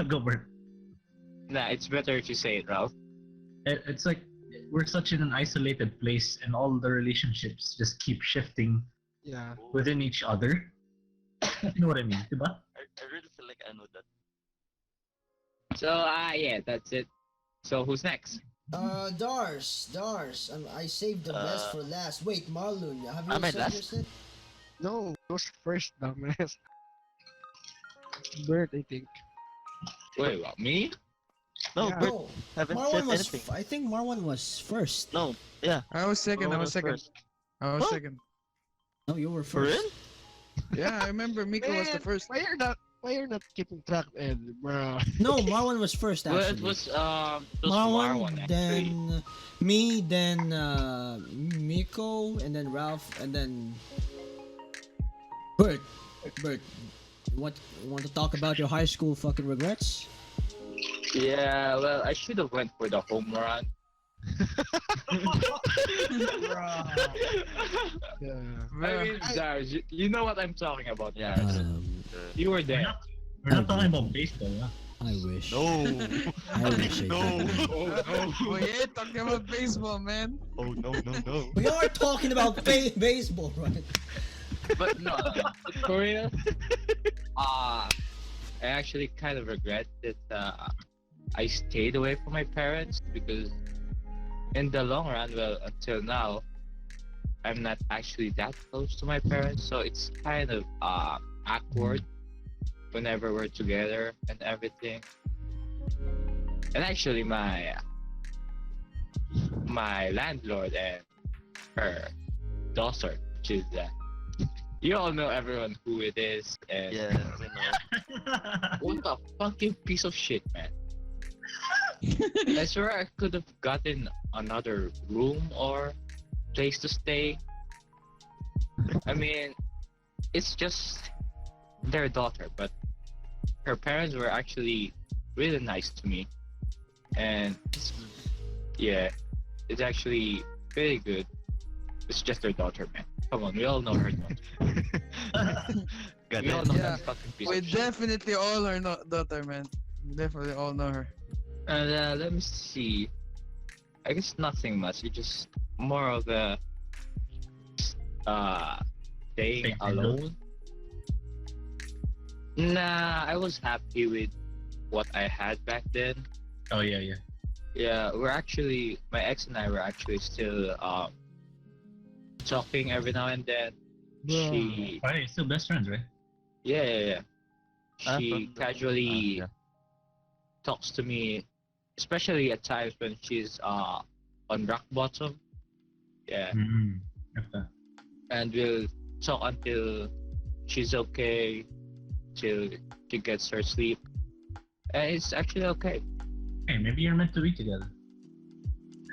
Go, Bert. nah, it's better if you say it, Ralph. It's like we're such in an isolated place, and all the relationships just keep shifting Yeah. within each other. You know what I mean, diba? I really feel like I know that. So, yeah, that's it. So, who's next? Dars. I saved the best for last. Wait, Marlon, have you Am I said last? your shit? No, goes first, dumbass. Bert, I think. Wait, what, me? No, Yeah. Bert, No, haven't Marwan said was. anything. I think Marwan was first. No, yeah. I was second. I Marwan was second. first. I was Huh? second. No, you were For first. real? Yeah, I remember Miko was the Man, first. Why you're not keeping track, Ed, bro? No, Marwan was first Well, actually. it was Marwan, Marwan, actually. then me, then Miko, and then Ralph, and then Bert. Bert, you want to talk about your high school fucking regrets? Yeah, well, I should have went for the home run. Yeah. I mean, Dars, you know what I'm talking about, Yeah. Dars. You were We're there. not, we're not talking about baseball, huh? I wish. No. I wish I no. did. Oh yeah, talking about baseball, man. Oh no. We are talking about baseball, right? But no, for real, I actually kind of regret that I stayed away from my parents, because in the long run, well, until now, I'm not actually that close to my parents, so it's kind of awkward whenever we're together and everything. And actually, my landlord and her daughter, which is you all know everyone who it is, and Yeah, we know. what a fucking piece of shit, man. I swear I could have gotten another room or place to stay. I mean, it's just their daughter, but her parents were actually really nice to me. And yeah, it's actually really good. It's just their daughter, man. Come on, we all know her daughter. Got We all it. know Yeah, that fucking piece We of shit. definitely all are daughter, man. We definitely all know her. And let me see. I guess nothing much. It's just more of a staying Staying single? alone. Nah, I was happy with what I had back then. Oh yeah. Yeah, my ex and I were actually still talking every now and then. She Alright, you're still best friends, right? yeah. Ah, She from the- casually yeah. talks to me, especially at times when she's on rock bottom. Yeah. Mm-hmm. Okay. And we'll talk until she's okay, till she gets her sleep, and it's actually okay. Hey, maybe you're meant to be together.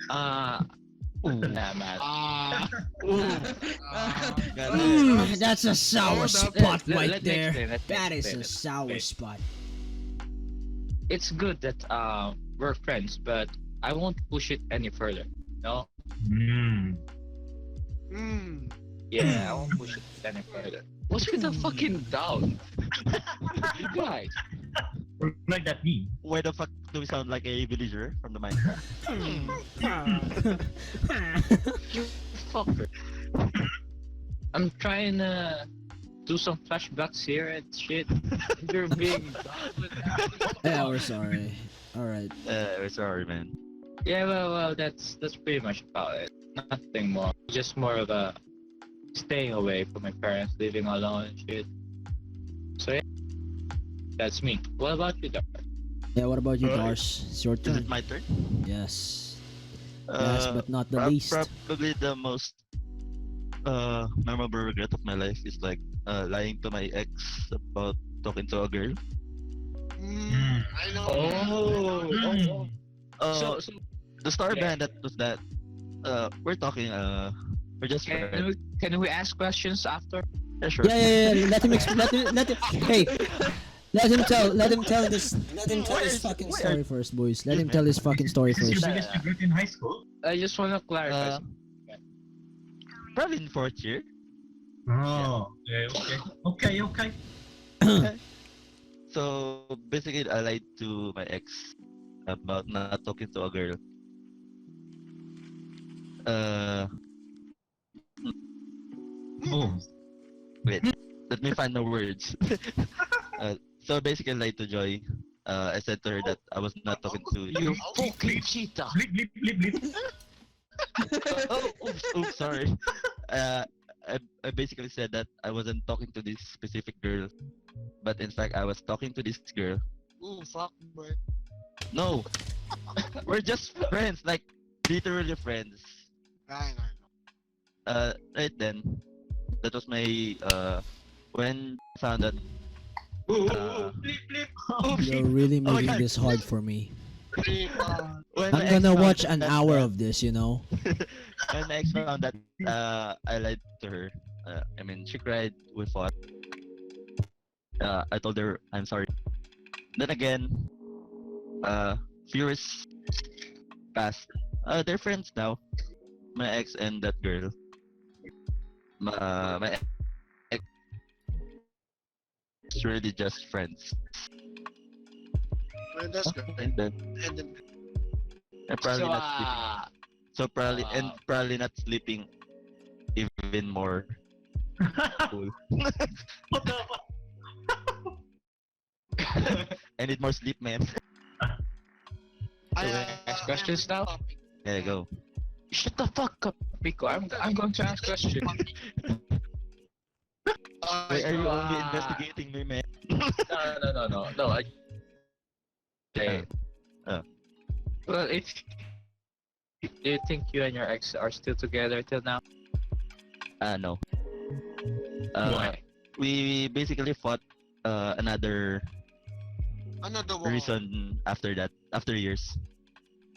Nah, man. Got Mm, that's a sour Hold up. spot Let- right let me there. explain, let me That is explain, a let me sour explain. spot. It's good that we're friends, but I won't push it any further. No, Mm. Mm. yeah, I won't push it any further. What's with the fucking down? You guys, Like that meme. Why the fuck do we sound like a villager from the Minecraft? you fucker. I'm trying to do some flashbacks here and shit. You're being dumb with that. Yeah, we're sorry. Alright. We're sorry, man. Yeah, well, that's pretty much about it. Nothing more. Just more of a staying away from my parents, living alone and shit. So yeah, that's me. What about you, Doctor? Yeah, what about you, Alright. Darsh? It's your Is turn. it my turn? Yes. Last but not the least. Probably the most memorable regret of my life is like lying to my ex about talking to a girl. I know. Oh. Uh, So the story yeah. behind that was that we're talking we're just friends. Can we ask questions after? Yeah, sure. Yeah. Let him let him. Hey, let him tell. Let him tell this. Let him tell Where his is- fucking where- story first, boys. Let him Excuse tell me. his fucking story This is your first. biggest regret in high school? I just want to clarify. Uh, probably in fourth year. Oh, okay. So basically, I lied to my ex about not talking to a girl. Uh, Oh, wait, let me find the words. So basically, I lied to Joy. I said to her that I was not talking to You you. fucking cheetah. bleep. Oh, oops, sorry. I basically said that I wasn't talking to this specific girl, but in fact, I was talking to this girl. Ooh, fuck, boy. No, we're just friends, like literally friends. I know. Right then, that was my when I found that. Bleep. You're really Oh my making God. this hard for me. When I'm my ex gonna found watch an that, hour of this. You know. When my ex found that I lied to her. I mean, she cried. We fought. I told her I'm sorry. Then again, few years passed. They're friends now. My ex and that girl. My ex is really just friends. Well, that's good. And then And then, I'm probably So not sleeping. So probably not sleeping even more cool. What the fuck? I need more sleep, man. Ask questions now? There you go. Shut the fuck up, Pico. I'm going to ask questions. Why are you only Ah. investigating me, man? No. Okay. Uh. Well, if do you think you and your ex are still together till now? No. Why? We basically fought another Another one. reason after that, after years.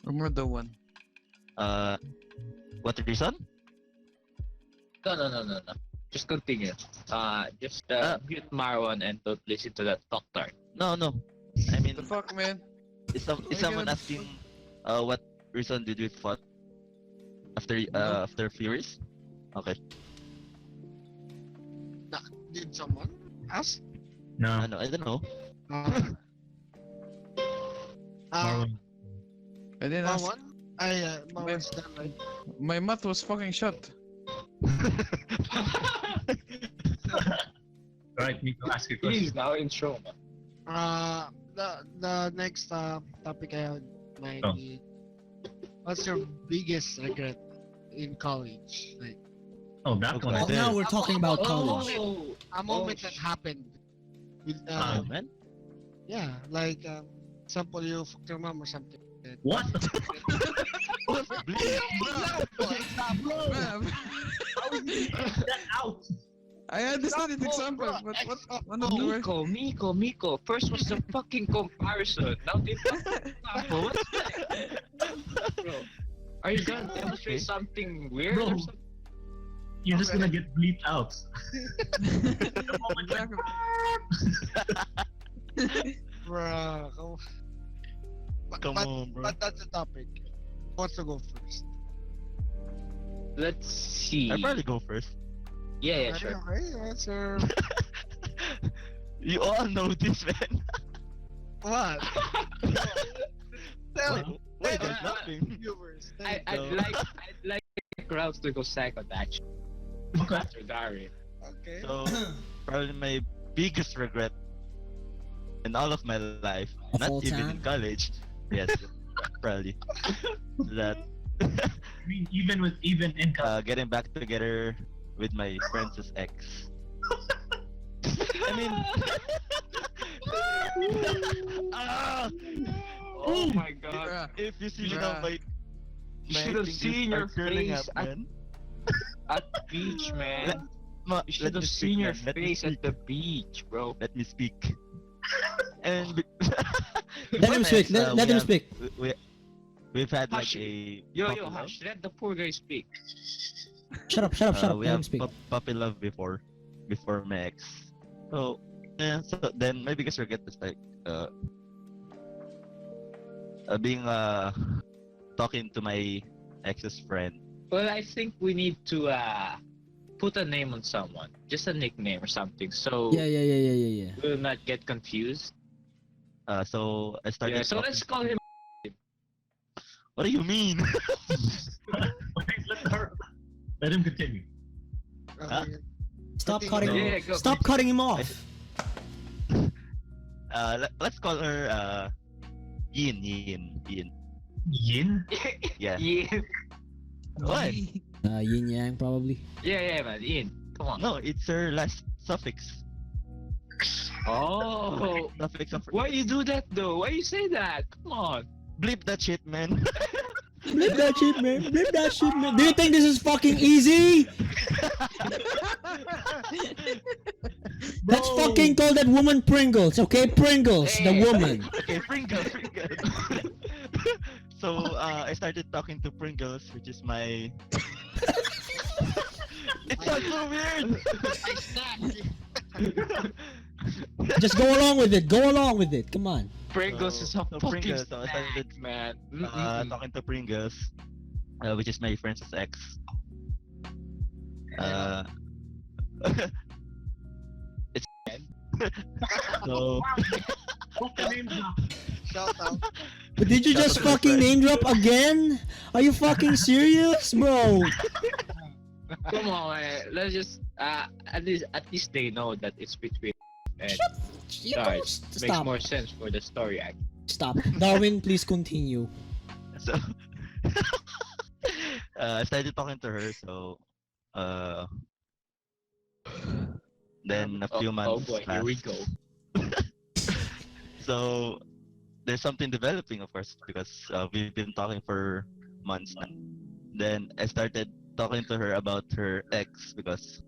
Or more than one. What reason? No. Just continue. Just mute Marwan and don't listen to that doctor. No. I mean, The fuck, man? is you someone gonna- asking what reason did we fought after No. after few years? Okay. Did someone ask? No, I don't know. Marwan. I didn't ask. Marwan? Marwan's done, right? My mouth was fucking shut. Right, Nico, ask your question. He's now in trauma. The next topic I have might Oh. be, what's your biggest regret in college? Like Oh, that Okay. one. Oh, now we're talking about college. Oh, a moment that happened with Oh, man. yeah, like example you fucked your mom or something. What? Man, That out. I understand the example, but what of the worst? Miko. First was the fucking comparison. Now the example. What's that? Bro, are you gonna demonstrate something weird Bro. or something? You're just gonna get bleeped out. The moment Exactly. Bruh, Come on, bro. but that's the topic. Who wants to go first? Let's see. I'll probably go first. Yeah, sure. Okay, answer. You all know this, man. What? Tell it. Wait, Tell there's it. nothing. Viewers. I'd like Ralph to go second actually. Okay. After Dari. Okay. So, probably my biggest regret in all of my life, Of not all even time? in college, yes, probably, that I mean, even in getting back together with my friend's ex. I mean, Ah! Oh my god. Bruh. If you see Bruh. now, my You should have fingers seen are your curling face up, man. at the beach, man. Ma, You should let have me seen speak, your man. Let me face at speak. the beach, bro. Let me speak. And Let him speak. Let him speak. We we've had like Hush. a Yo, puppy yo, love. hush. Let the poor guy speak. Shut up. Shut up. Shut up. We Let have him speak. puppy love before my ex. So yeah, so then my biggest regret is like being talking to my ex's friend. Well, I think we need to put a name on someone, just a nickname or something, so Yeah. we'll not get confused. So I started. Yeah, so let's call him. What do you mean? Let him continue. Huh? Stop Okay. cutting. Yeah, go, Stop please. cutting him off. Let's call her Yin. Yin? Yeah. Yeah, What? Yin Yang probably. yeah, man. Ian, come on. No, it's her last suffix. Oh, Suffix of why you do that though? Why you say that? Come on. bleep that shit, man. Blip that shit, man. Blip that shit, man. Do you think this is fucking easy? Let's Bro. fucking call that woman Pringles, okay? Pringles, the Hey. woman. Okay, Pringles. So I started talking to Pringles, which is my. It sounds so weird. I snapped. Just go along with it. Go along with it. Come on. Pringles is a So fucking Pringles, so I snack, started man. talking to Pringles, which is my friend's ex. It's so What's the name now? Shout out. But did you Shout just out to my fucking friend. name drop again? Are you fucking serious, bro? Come on, man. Let's just at least they know that it's between and You yeah, don't it makes stop. more sense for the story act. Stop. Darwin, please continue. so I started talking to her. So then a few Oh months boy, here we passed. go. So there's something developing, of course, because we've been talking for months now. Then I started talking to her about her ex because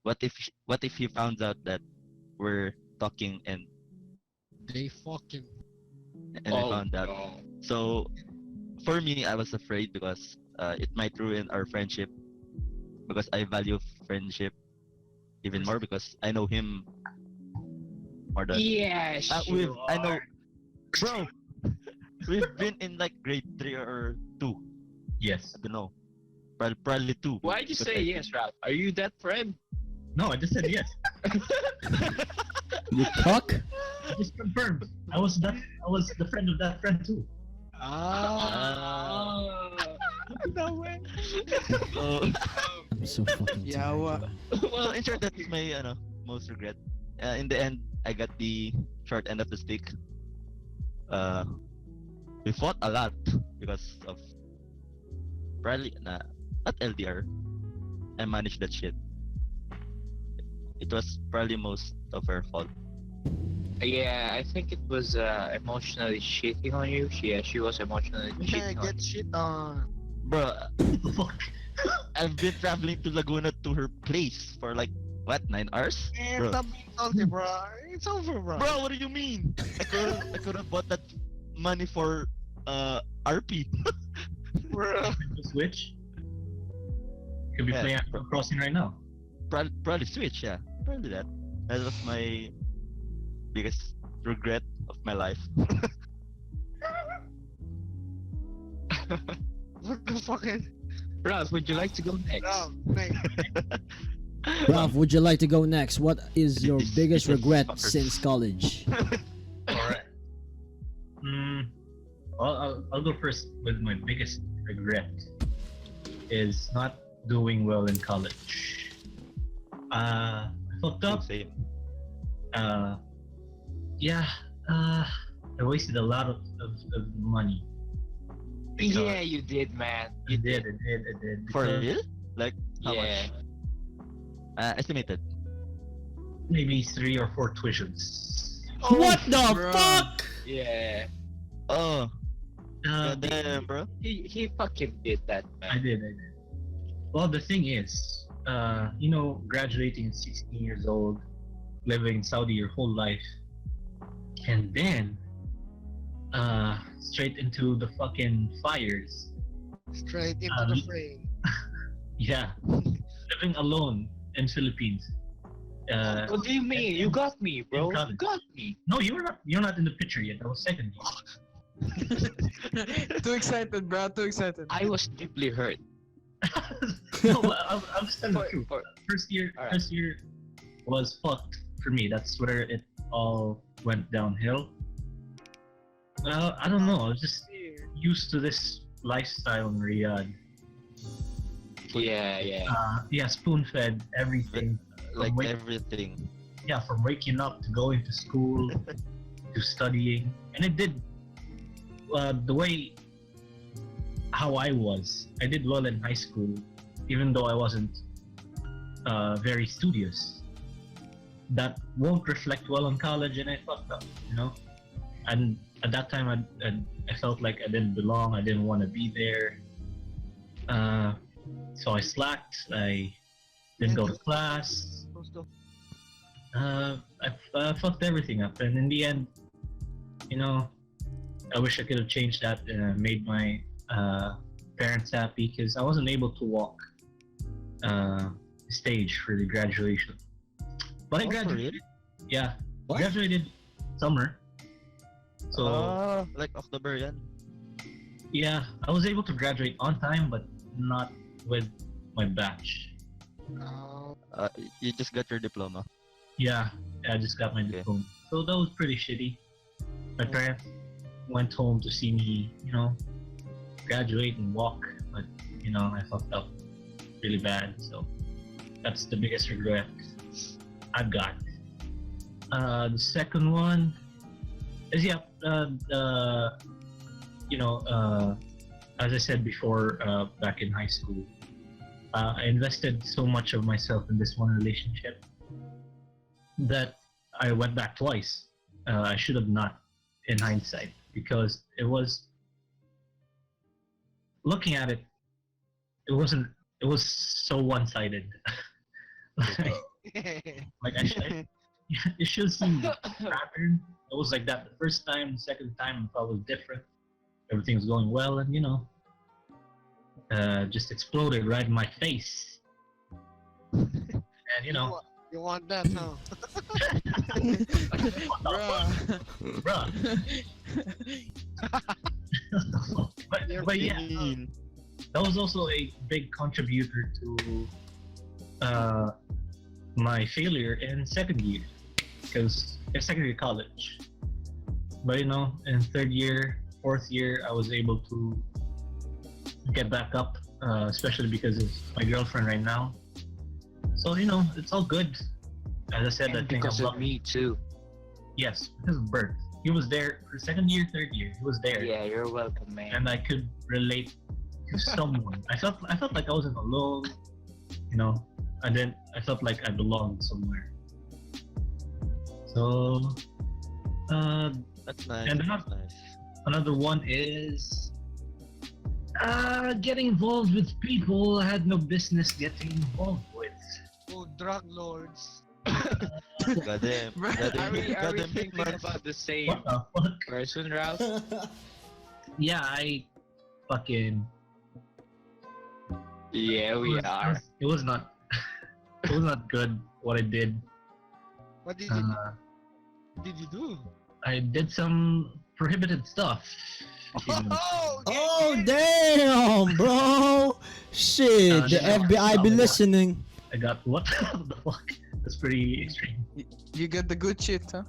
what if he found out that we're talking and They fucking. I Oh, found out. no. So for me, I was afraid because it might ruin our friendship because I value friendship even more because I know him more than Yeah, sure. I know, bro. We've been in like grade 3 or 2. Yes. I don't know. Probably 2. Why'd you say yes, Ralph? Are you that friend? No, I just said yes. You cuck? I just confirmed. I was the friend of that friend too. Ah. No way. So, I'm so fucking Yawa. so Well, in short, that's my most regret. In the end, I got the short end of the stick. We fought a lot because of probably not LDR. I managed that shit. It was probably most of her fault. yeah, I think it was emotionally cheating on you. She was emotionally Yeah, cheating on get shit on. Bro, Fuck. I've been traveling to Laguna to her place for like what 9 hours? And Bro. stop being salty, bro. It's over, bro. Bro, what do you mean? I could have bought that money for RP. Bro. The Switch. Could be Yeah. playing Animal Crossing right now. Probably Switch, yeah. Probably that. That was my biggest regret of my life. What the fucking. Ralph, would you like to go next? No, next. Ralph, would you like to go next? What is your This- biggest this regret fucker. since college? Alright. I'll go first with my biggest regret is not doing well in college. I fucked up. Same. Yeah. I wasted a lot of money. Yeah, you did, man. I did. For because real? Like how Yeah. much? Estimated. Maybe 3 or 4 tuitions. What the bro. fuck? Yeah. Oh, Uh, goddamn, bro. He fucking did that, I man. did. Well, the thing is, graduating at 16 years old, living in Saudi your whole life, and then straight into the fucking fires. Straight into Um, the frame. Yeah, living alone in Philippines. What do you mean? You got me, bro. college. You got me. No, you're not in the picture yet. That was second year. Too excited, bro. Too excited. I was deeply hurt. No, but I'm still the For- truth. for- First year, Alright. first year was fucked for me. That's where it all went downhill. I don't know. I was just used to this lifestyle in Riyadh. Yeah. Yeah, spoon-fed everything. Like wait- everything. Yeah, from waking up to going to school to studying, and it did the way how I was. I did well in high school, even though I wasn't very studious. That won't reflect well in college, and I fucked up, you know. And at that time, I felt like I didn't belong. I didn't want to be there. So I slacked. I didn't go to class. I fucked everything up, and in the end, you know, I wish I could have changed that and made my parents happy, because I wasn't able to walk stage for the graduation. But I Oh, for graduated. Yeah, What? graduated summer. So Like October yan. yeah, I was able to graduate on time, but not with my batch. You just got your diploma. Yeah, I just got my Okay. diploma. So that was pretty shitty. My parents went home to see me, you know, graduate and walk, but you know, I fucked up really bad. So that's the biggest regret I've got. The second one is as I said before, back in high school, I invested so much of myself in this one relationship that I went back twice. I should have not, in hindsight, because it was, looking at it, it wasn't. It was so one-sided. Like it should seem pattern. It was like that the first time, the second time I thought it was different. Everything was going well, and you know, just exploded right in my face. And you know, You want that, huh? Bruh. bruh. but yeah, that was also a big contributor to my failure in second year, because in second year college. But you know, in third year, fourth year, I was able to get back up, especially because of my girlfriend right now. So you know, it's all good. As I said, I And think because I'm of lucky. me too. Yes, because of Bert. He was there for second year, third year. He was there, Yeah, you're welcome, man. and I could relate to someone. I felt like I wasn't alone. You know, I felt like I belonged somewhere. So, That's nice. And That's not- nice. another one is getting involved with people I had no business getting involved with. Oh, drug lords. Goddamn. Bruh, Are we Goddamn thinking hitman. about the same What the fuck? person, Ralph? Yeah, I fucking. Yeah, we are. It was not. It was not good what I did. What did you do? I did some prohibited stuff. if you know. Oh damn, bro! Shit, the shit. FBI be listening. I got what the fuck? That's pretty extreme. You get the good shit, huh?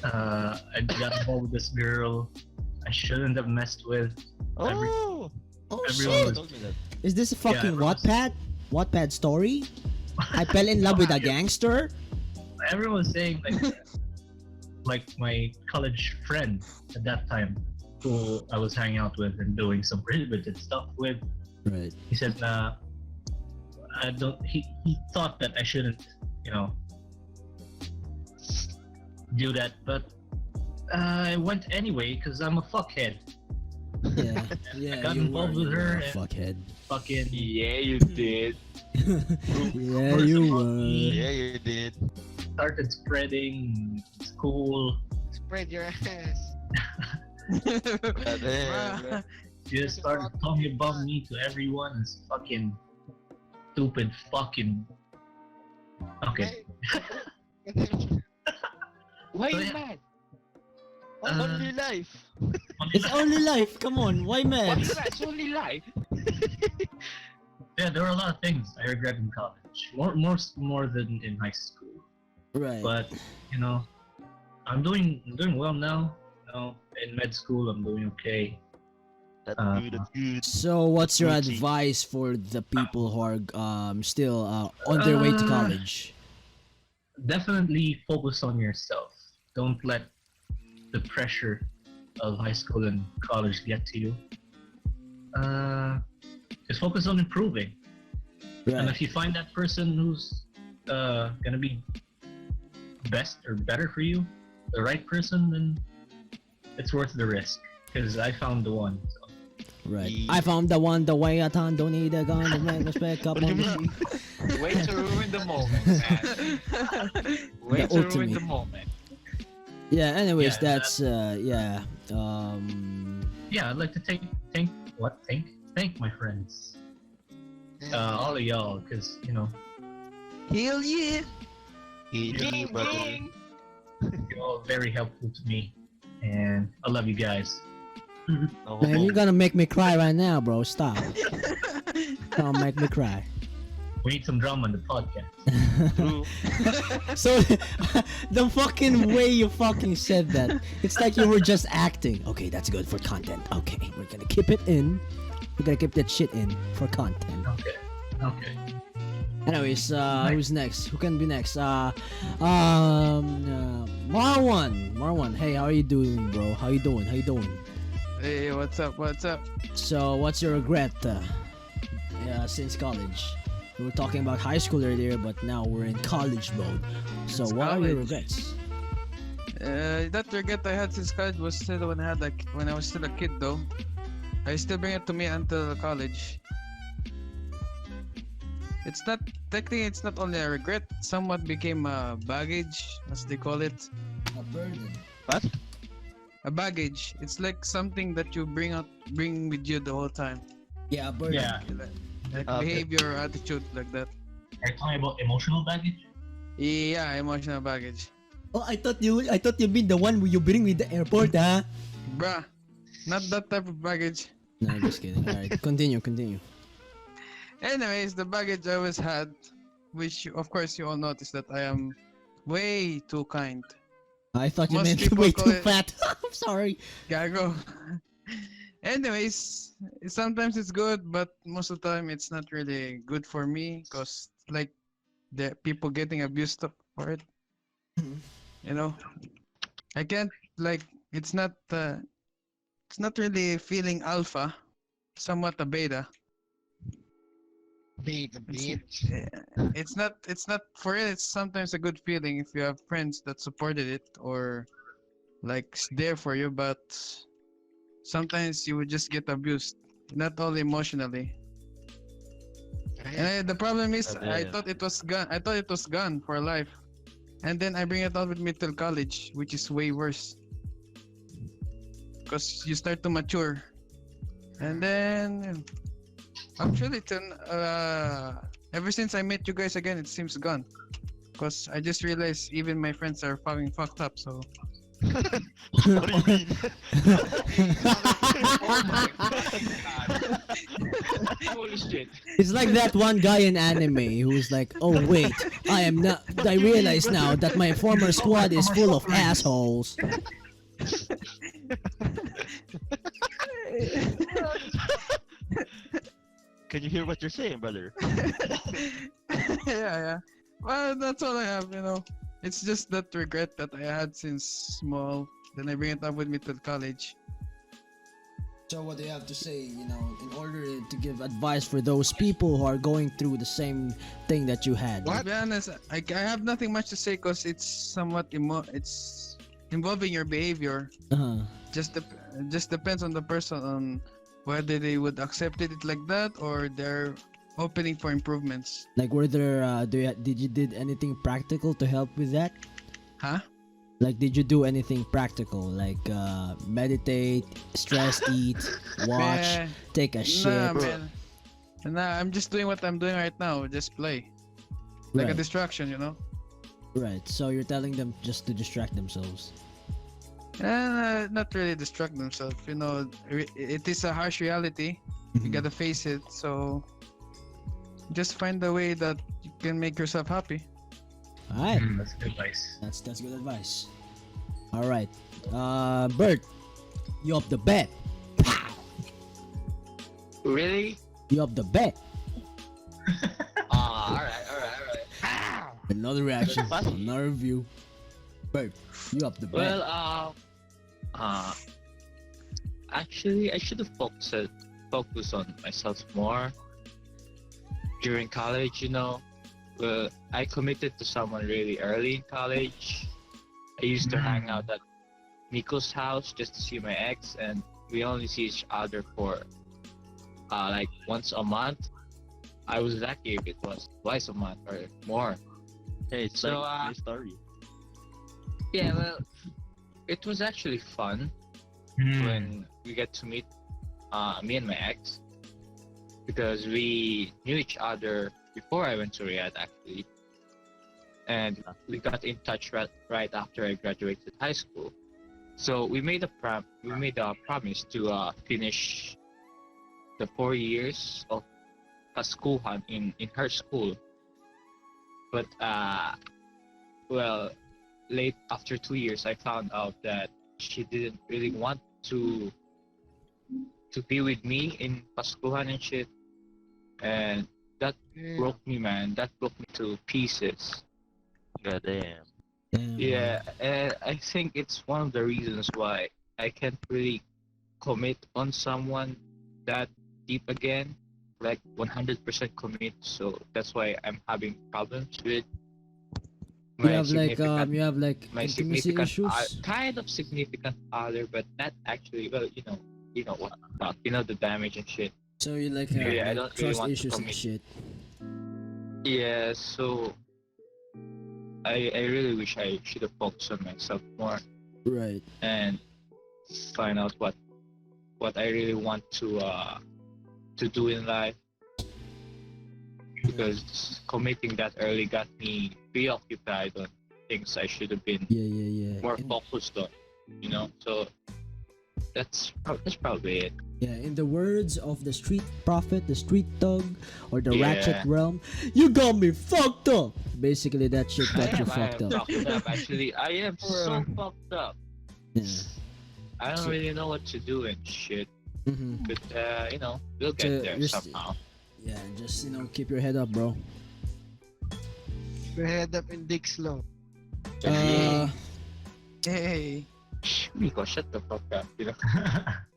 I got involved with this girl I shouldn't have messed with. Oh! Oh Everyone shit! was- Told me that. Is this a fucking everyone was- Wattpad? Wattpad story? I fell in love with a gangster? Everyone was saying like my college friend at that time, who I was hanging out with and doing some prohibited stuff with. Right. He said, I don't. He thought that I shouldn't, you know, do that, but I went anyway because I'm a fuckhead. Yeah, yeah. I got You involved were, with you her were a and- fuckhead. Fucking Yeah, you did. Yeah, you were. Yeah, you did. started spreading in school. Spread your ass. But then, Bruh. Just started talking about me to everyone. It's fucking stupid fucking. Okay. Why So, you yeah. mad? only life. It's only life. Come on, why Why mad? you mad? It's only life. Yeah, there were a lot of things I regret in college. More than in high school. Right. But you know, I'm doing well now. You know, in med school, I'm doing okay. That's Uh, good. That's good. So, what's your Gucci. advice for the people who are still on their way to college? Definitely focus on yourself. Don't let the pressure of high school and college get to you. Just focus on improving. And Right. if you find that person who's gonna be best or better for you, the right person, then it's worth the risk. Because I found the one. So. Right. Yeah. I found the one, the way I don't need a gun, the man respect up What do on you me. mean? Way to ruin the moment, man. Way The to ruin ultimate. the moment. Yeah. Anyways, Yeah, that's yeah. Yeah, I'd like to thank my friends, all of y'all, because you know Hell yeah. He Ding, brother. Ding. you're all very helpful to me, and I love you guys. No Man, homo. you're gonna make me cry right now, bro. Stop. Don't make me cry. We need some drama on the podcast. True. So, the fucking way you fucking said that, it's like you were just acting. Okay, that's good for content. Okay, we're gonna keep it in. We're gonna keep that shit in for content. Okay. Anyways, who's next? Who can be next? Marwan. Hey, how are you doing, bro? How you doing? Hey, what's up? What's up? So, what's your regret since college? We were talking about high school earlier, but now we're in college mode. So, It's what are your college. regrets? That regret I had since college was still when I was still a kid though. I still bring it to me until college. It's not technically it's not only a regret, somewhat became a baggage, as they call it. A burden. What? A baggage. It's like something that you bring with you the whole time. Yeah, a burden. Yeah. Like Okay. behavior, attitude, like that. Are you talking about emotional baggage? Yeah, emotional baggage. Oh, I thought you mean the one you bring with the airport, huh? Bruh, not that type of baggage. No, just kidding. All right, continue. Anyways, the baggage I always had, which of course you all notice that I am way too kind. I thought you Most meant people way call too it- fat. I'm sorry. Gago. Anyways, sometimes it's good, but most of the time it's not really good for me because like the people getting abused for it. You know, I can't like it's not really feeling alpha, somewhat a beta. Beat the beat. It's not for it. It's sometimes a good feeling if you have friends that supported it or like there for you, but sometimes you would just get abused, not only emotionally. And the problem is, Oh, I damn. thought it was gone. I thought it was gone for life, and then I bring it out with me till college, which is way worse. Because you start to mature, and then actually, ever since I met you guys again, it seems gone. Cause I just realized even my friends are fucking fucked up. So What do you mean? Holy shit. It's like that one guy in anime who's like, "Oh wait, I am not. I realize now that my former squad is full of assholes." Can you hear what you're saying, brother? yeah. Well, that's all I have. It's just that regret that I had since small. Then I bring it up with me till college. So what do you have to say, in order to give advice for those people who are going through the same thing that you had? To be honest, I have nothing much to say because it's somewhat it's involving your behavior. Uh-huh. Just depends on the person on whether they would accept it like that or they're opening for improvements. Like, were there, did you did anything practical to help with that? Huh? Like, did you do anything practical? Like, meditate, stress eat, watch, Man, take a shit? nah, man. Nah, I'm just doing what I'm doing right now. Just play. Like a Right, distraction, right. So you're telling them just to distract themselves. Not really distract themselves. It is a harsh reality. You Mhm. gotta face it. So just find a way that you can make yourself happy. Alright, That's good advice. that's good advice. Alright. Bert, you up the bet. Really? You up the bet. Alright. Another reaction, Fast. another review. Bert, you up the bet. Well, actually, I should have focused on myself more during college. Well, I committed to someone really early in college. I used to hang out at Nico's house just to see my ex, and we only see each other for like once a month. I was lucky if it was twice a month or more. Hey, it's So, like my story. Yeah, well, it was actually fun Mm. when we get to meet me and my ex because we knew each other before I went to Riyadh actually, and we got in touch right after I graduated high school. So we made a promise to finish the 4 years of Paskuhan in her school. But well, late after 2 years, I found out that she didn't really want to be with me in Paskuhan and shit, and that Yeah. broke me, man. That broke me to pieces. God damn. Damn, Yeah, and I think it's one of the reasons why I can't really commit on someone that deep again, like 100% commit. So that's why I'm having problems with You my have like significant, you have like my intimacy significant, issues. kind of significant other, but not actually. Well, you know what, the damage and shit. So you like have Yeah, I like don't really trust want to issues and commit. shit. Yeah, so I really wish I should have focused on myself more Right. and find out what I really want to do in life, because committing that early got me preoccupied on things I should have been Yeah. more focused on, So that's probably it. Yeah, in the words of the street prophet, the street thug, or the Yeah. ratchet realm, you got me fucked up. Basically, that shit got you I am fucked up. fucked up. Actually, I am so fucked up. Yeah. I don't really know what to do and shit. Mm-hmm. But we'll So get there you're somehow. Yeah, just keep your head up, bro. The head up and dick slow. Hey. Miko, shut the fuck up.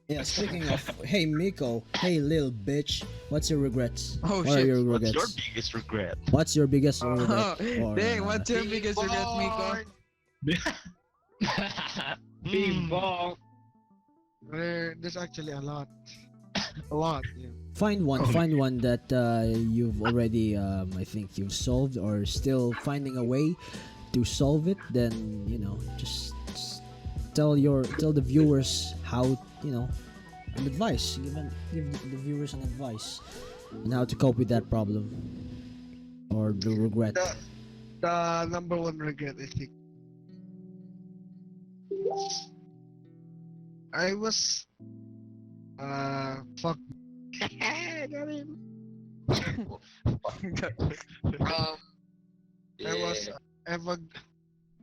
Yeah. Speaking of, hey Miko, hey lil bitch, what's your regrets? Oh, what are shit. your What's regrets? your biggest regret? What's your biggest regret? Oh, Or, dang, what's your biggest regret, Miko? Big ball. There's actually a lot. A lot, yeah. Find one that you've already I think you've solved or still finding a way to solve it. Then just tell the viewers how an advice. Give the viewers an advice on how to cope with that problem or the regret. The number one regret, I think. I was fuck. Got him.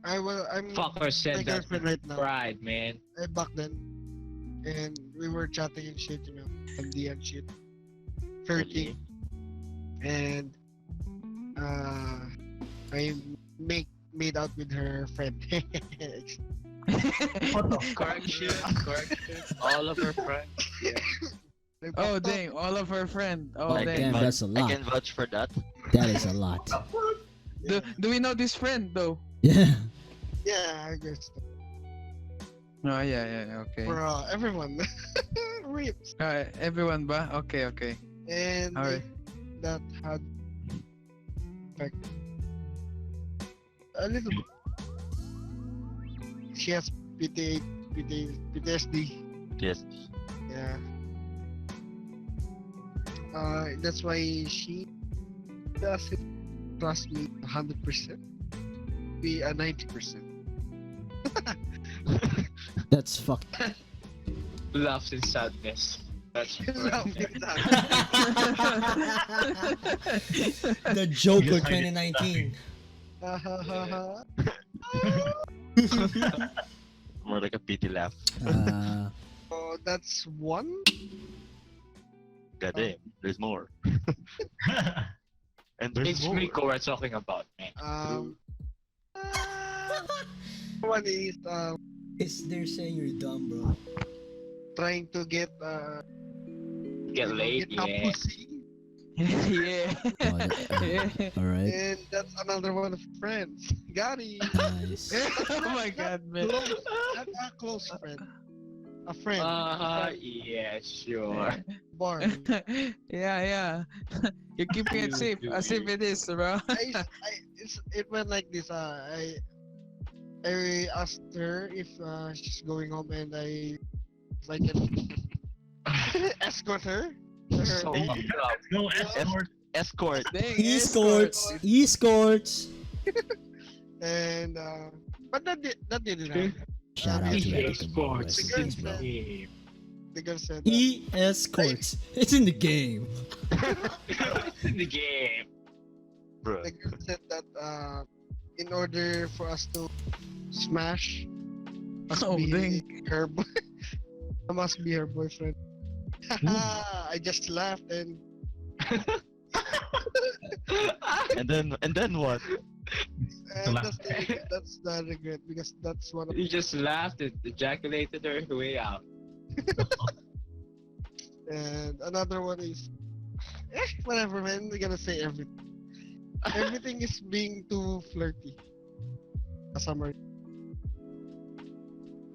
I was I'm Fucker my said that girlfriend right now. pride, man. Back then, and we were chatting and shit, MD and shit, flirting, and I made out with her friend. What the Correction, correction. All of her friends. Yeah. Oh dang, all of her friend. Oh I dang. Damn, that's a I lot. can vouch for that. That is a lot. Do we know this friend though? Yeah. Yeah, I guess. Oh yeah, okay. For everyone. Rips. Everyone ba? Okay. And Alright. that had effect a little bit. She has PTSD. Yes. Yeah. That's why she doesn't trust me 100%. Be a 90%. That's fucked. Laughs in sadness. That's perfect. The Joker Just hide it 2019. More like a pity laugh. Oh, that's one. God damn, there's more. And there's It's more. Miko we're talking about, man. One is They're saying you're dumb, bro. trying to get Get laid, get a yeah. pussy, Yeah. All right. and that's another one of friends. Got it. Nice. Oh my god, man. Close, not a close friend. A friend. Yeah, sure. Bar. Yeah. You're keeping it You safe, do as if you. it is, bro. It went like this. I asked her if she's going home, and if I can escort her to her So home. fucked up. Go escort. Escort. Dang, Escorts. And but that didn't happen. Shout out to EA everything, bro. Sports. Rest in peace, bro. Yeah. The girl said that. Escorts. It's in the game. In the game. Bro. The girl said that in order for us to smash, must Oh, be dang. her I must be her boyfriend. I just laughed and And then what? that's the regret because that's one of You just laughed and ejaculated her way out. and another one is whatever, man, we're gonna say everything. Everything is being too flirty. A summary.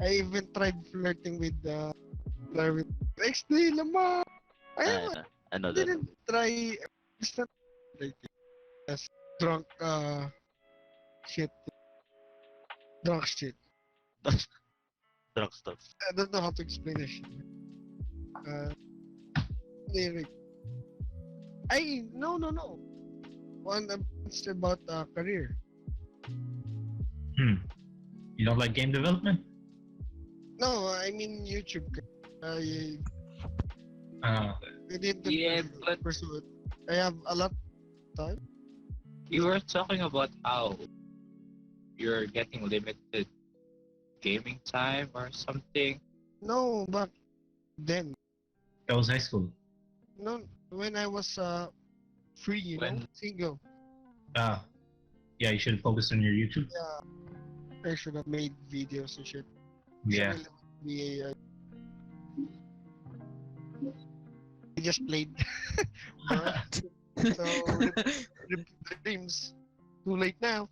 I even tried flirting with Claire with XD Lama. I know that. Didn't try. It's not flirting. Just drunk shit. Drunk shit. Drunk stuff. I don't know how to explain this shit. Lyric. No. One it's about career. You don't like game development? No, I mean YouTube. I didn't Yeah, but pursue it. I have a lot of time. you were talking about how you're getting limited gaming time or something. No, but then, That was high school. no, when I was free, you know, When? single. Yeah, you should focus on your YouTube. I should have made videos and shit. Yeah. Should be I just played. So rip the dreams. Too late now.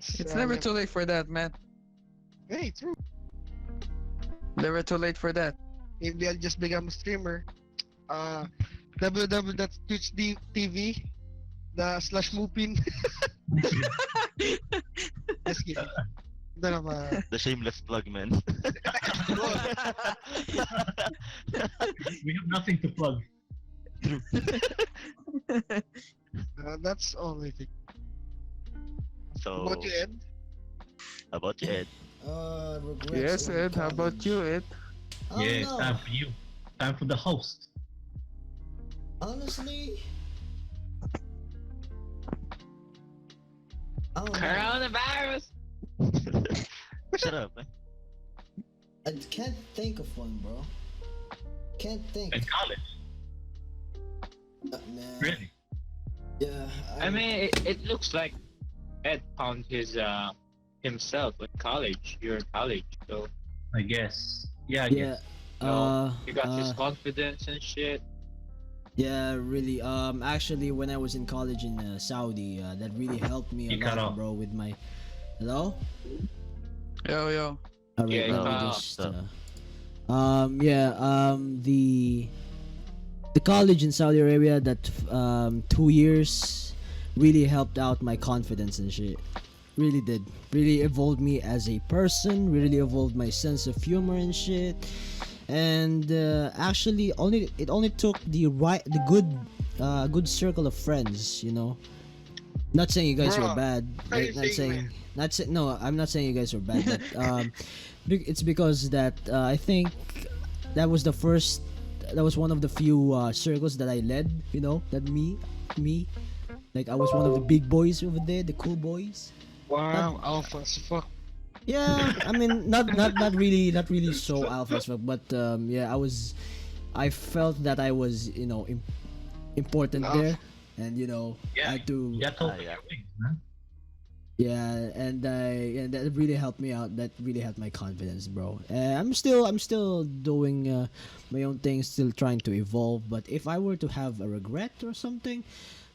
It's never too late for that, man. Hey, true. Never too late for that. Maybe I'll just become a streamer. www.twitch.tv /Mupin. Just kidding. Don't have a... The shameless plug, man. We have nothing to plug. that's all I think. So, About you, Ed? how about you, Ed? Regrets Yes, Ed. How about you, Ed? I Yeah, don't it's know. time for you. Time for the host. Honestly, I don't know. Coronavirus! Shut up, man. I can't think of one, bro. Can't think. In college. Nah. Really? Yeah. I mean, it looks like Ed found his himself in college. You're in college, so I guess. Yeah, I Yeah. guess. he got his confidence and shit. Yeah, really. Actually, when I was in college in Saudi, that really helped me a You cut lot, off. bro. With my, hello. Yo. All right, Yeah, let me you just. cut off. Yeah. The college in Saudi Arabia that 2 years really helped out my confidence and shit. Really did. Really evolved me as a person. Really evolved my sense of humor and shit. And actually, only took the good circle of friends. You know, not saying you guys were Bruh, bad. what are you Not saying, saying. man? No, I'm not saying you guys were bad. But it's because that I think that was the first. That was one of the few circles that I led. You know, that me, like I was one of the big boys over there, the cool boys. Wow, alpha as fuck. Yeah, I mean, not really so alpha as fuck, but yeah, I felt that I was, important Alpha. there, and Yeah. I had to, You got to open yeah. your wings, man. yeah, and that really helped me out. That really helped my confidence, bro. I'm still doing my own thing, still trying to evolve. But if I were to have a regret or something,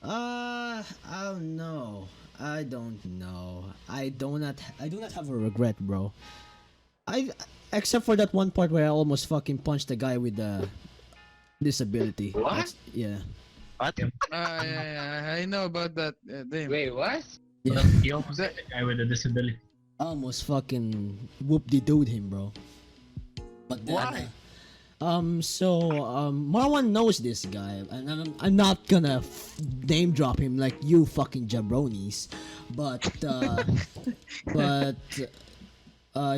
I don't know. I don't know. I do not have a regret, bro. I except for that one part where I almost fucking punched the guy with the disability. What? Yeah. What? Yeah, I know about that. Damn. Wait, what? Yeah. He almost hit the guy with a disability. Almost fucking whoop-de-dooed him, bro. But then, Why? Marwan knows this guy, and I'm not gonna name drop him like you fucking jabronis, but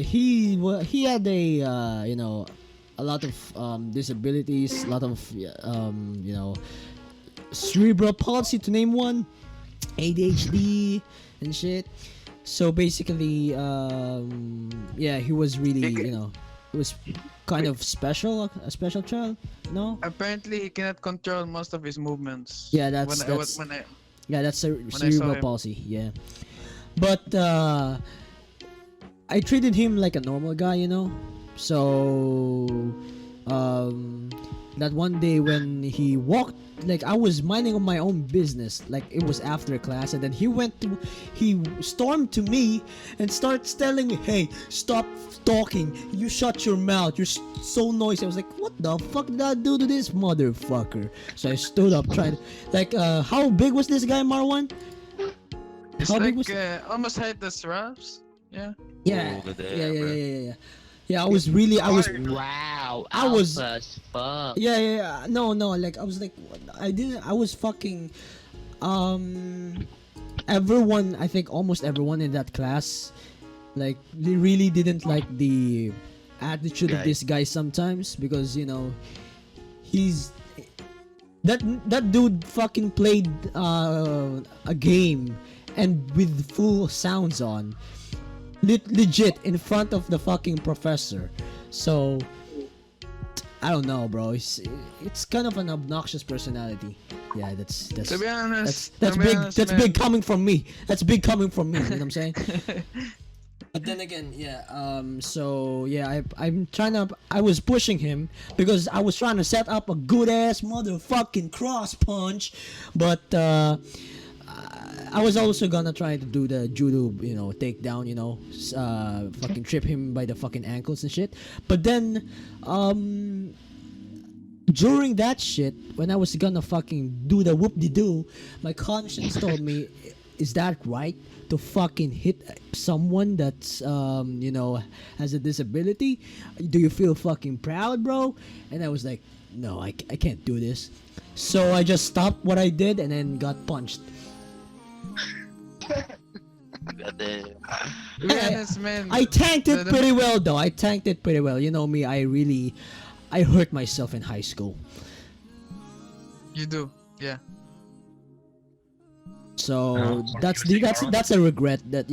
he had a lot of disabilities, a lot of cerebral palsy to name one, ADHD and shit. So basically, yeah, he was really, he was kind of special, a special child, no? Apparently, he cannot control most of his movements. Yeah, that's- Yeah, that's saw cerebral him. palsy. Yeah, but I treated him like a normal guy, So, that one day when he walked, like I was minding on my own business, like it was after class, and then he stormed to me and starts telling me, "Hey, stop talking! You shut your mouth! You're so noisy." I was like, "What the fuck did I do to this motherfucker?" So I stood up, tried, like, how big was this guy, Marwan? It's How like big was? almost height as Raps. Yeah. Yeah, Over there, yeah. Yeah, I was. Wow. I was- alpha as fuck. Yeah. No. Like I was like, I was fucking. Everyone, I think almost everyone in that class, like, they really didn't like the attitude of Guy. this guy sometimes because he's that dude fucking played a game and with full sounds on. Legit in front of the fucking professor. So I don't know, bro. It's kind of an obnoxious personality. Yeah, that's To be honest, that's to be big. honest, That's man, big coming from me. That's big coming from me. You know what I'm saying? But then again, yeah. So yeah, I was pushing him because I was trying to set up a good ass motherfucking cross punch, but I was also gonna try to do the judo, takedown, fucking trip him by the fucking ankles and shit. But then, during that shit, when I was gonna fucking do the whoop-de-doo, my conscience told me, is that right to fucking hit someone that's, has a disability? Do you feel fucking proud, bro? And I was like, no, I can't do this. So I just stopped what I did and then got punched. Goddamn. to be honest, man. I tanked it the- pretty well, though. I tanked it pretty well. You know me, I hurt myself in high school. You do, yeah. So So that's you were saying, Marlon? that's a regret that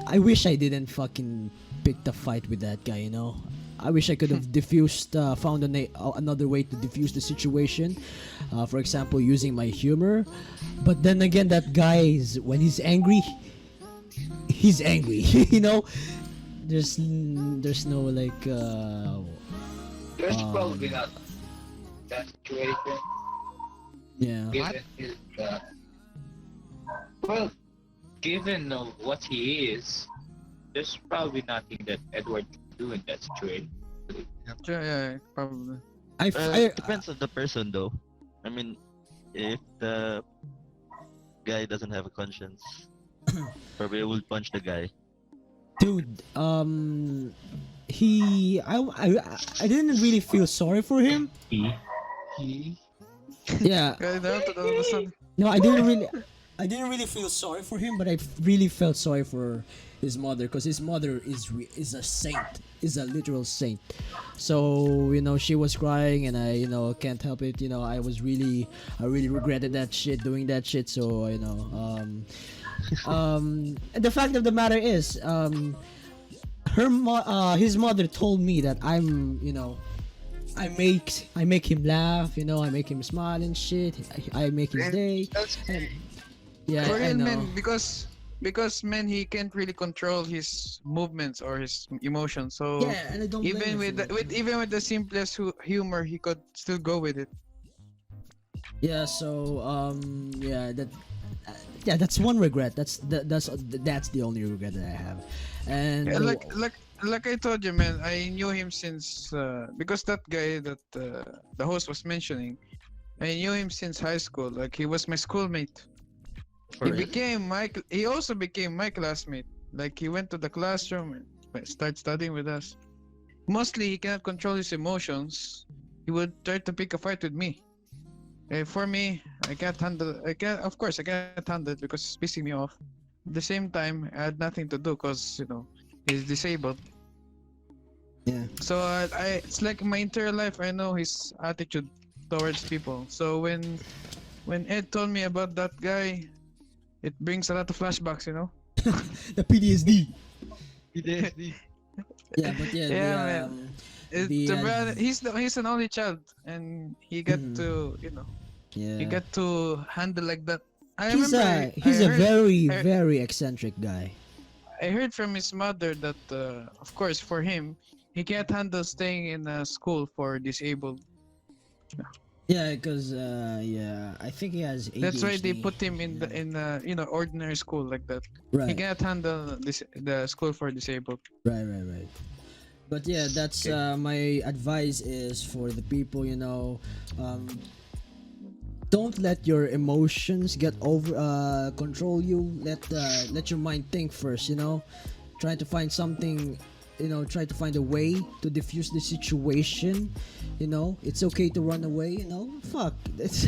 I wish I didn't fucking pick the fight with that guy. I wish I could have found another way to diffuse the situation. For example, using my humor. But then again, that guy when he's angry, he's angry. You know, there's no like There's Um, probably not that situation. yeah. Given his, well, given what he is, there's probably nothing that Edward can do in that situation. Yeah, probably. Depends on the person though. I mean, if the guy doesn't have a conscience, probably will punch the guy. Dude, I didn't really feel sorry for him. He Yeah, no, I didn't really feel sorry for him, but I really felt sorry for his mother because his mother is a saint, is a literal saint. So you know, she was crying, and I can't help it. You know, I really regretted that shit, doing that shit. So you know, the fact of the matter is, his mother told me that I make him laugh, I make him smile and shit. I make his day. That's And, yeah, I Korean know. men, because man, he can't really control his movements or his emotions. So Yeah, and I don't blame even him with for it. even with the simplest humor, he could still go with it. Yeah, so yeah, that's one regret. That's the only regret that I have. And Yeah, like I told you, man, I knew him since because that guy that the host was mentioning, I knew him since high school. Like he was my schoolmate. He also became my classmate. Like he went to the classroom and started studying with us. Mostly he cannot control his emotions. He would try to pick a fight with me. For me, I can't handle. Of course, I can't handle it because it's pissing me off. At the same time, I had nothing to do because he's disabled. yeah, So it's like my entire life I know his attitude towards people. So when Ed told me about that guy, it brings a lot of flashbacks. the PTSD. PTSD. Yeah, but yeah, Yeah, the, man. It's The, a brother, he's an only child, and he got Mhm. to yeah. he got to handle like that. I He's remember he's I a heard, very I- very eccentric guy. I heard from his mother that of course for him he can't handle staying in a school for disabled. Yeah, because yeah, I think he has ADHD. That's why they put him in yeah. the ordinary school like that. Right. He cannot handle the school for disabled. Right. But yeah, that's my advice is for the people, don't let your emotions get over control you. Let your mind think first, Try to find something, try to find a way to diffuse the situation. It's okay to run away, fuck. It's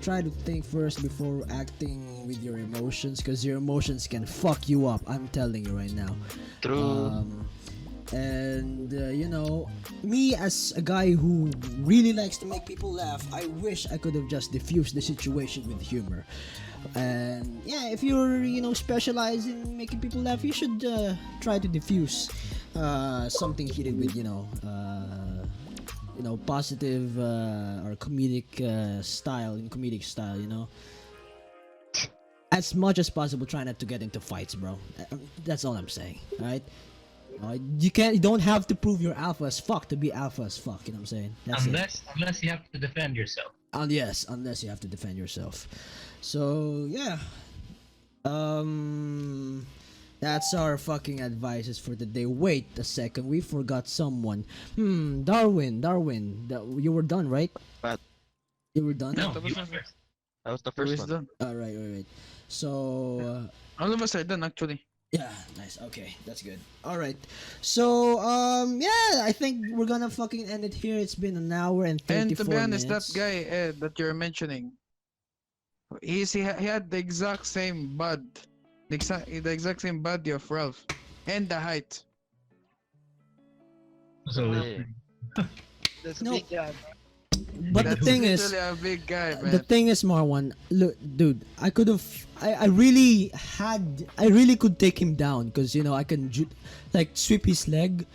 try to think first before acting with your emotions, because your emotions can fuck you up, I'm telling you right now. True. And me as a guy who really likes to make people laugh, I wish I could have just diffused the situation with humor. And yeah, if you're specialize in making people laugh, you should try to diffuse something heated with positive or comedic style. As much as possible, try not to get into fights, bro. That's all I'm saying. All right. You don't have to prove you're alpha as fuck to be alpha as fuck. You know what I'm saying? That's it. unless you have to defend yourself. Yes, unless you have to defend yourself. So yeah, that's our fucking advices for the day. Wait a second, we forgot someone. Darwin, you were done, right? But You were done. No, that was you not- first. that was the Who first is one. done? All right. So All of us are done actually. yeah, nice. Okay, that's good. All right. So yeah, I think we're gonna fucking end it here. It's been an hour and 34 And to be honest, minutes. that guy Ed that you're mentioning, he had the exact same the exact same body of Ralph, and the height. So Hey. That's No. big job. But the That's thing is, literally a big guy, man. the thing is, Marwan, look, dude, I could have, I really could take him down because I can like sweep his leg.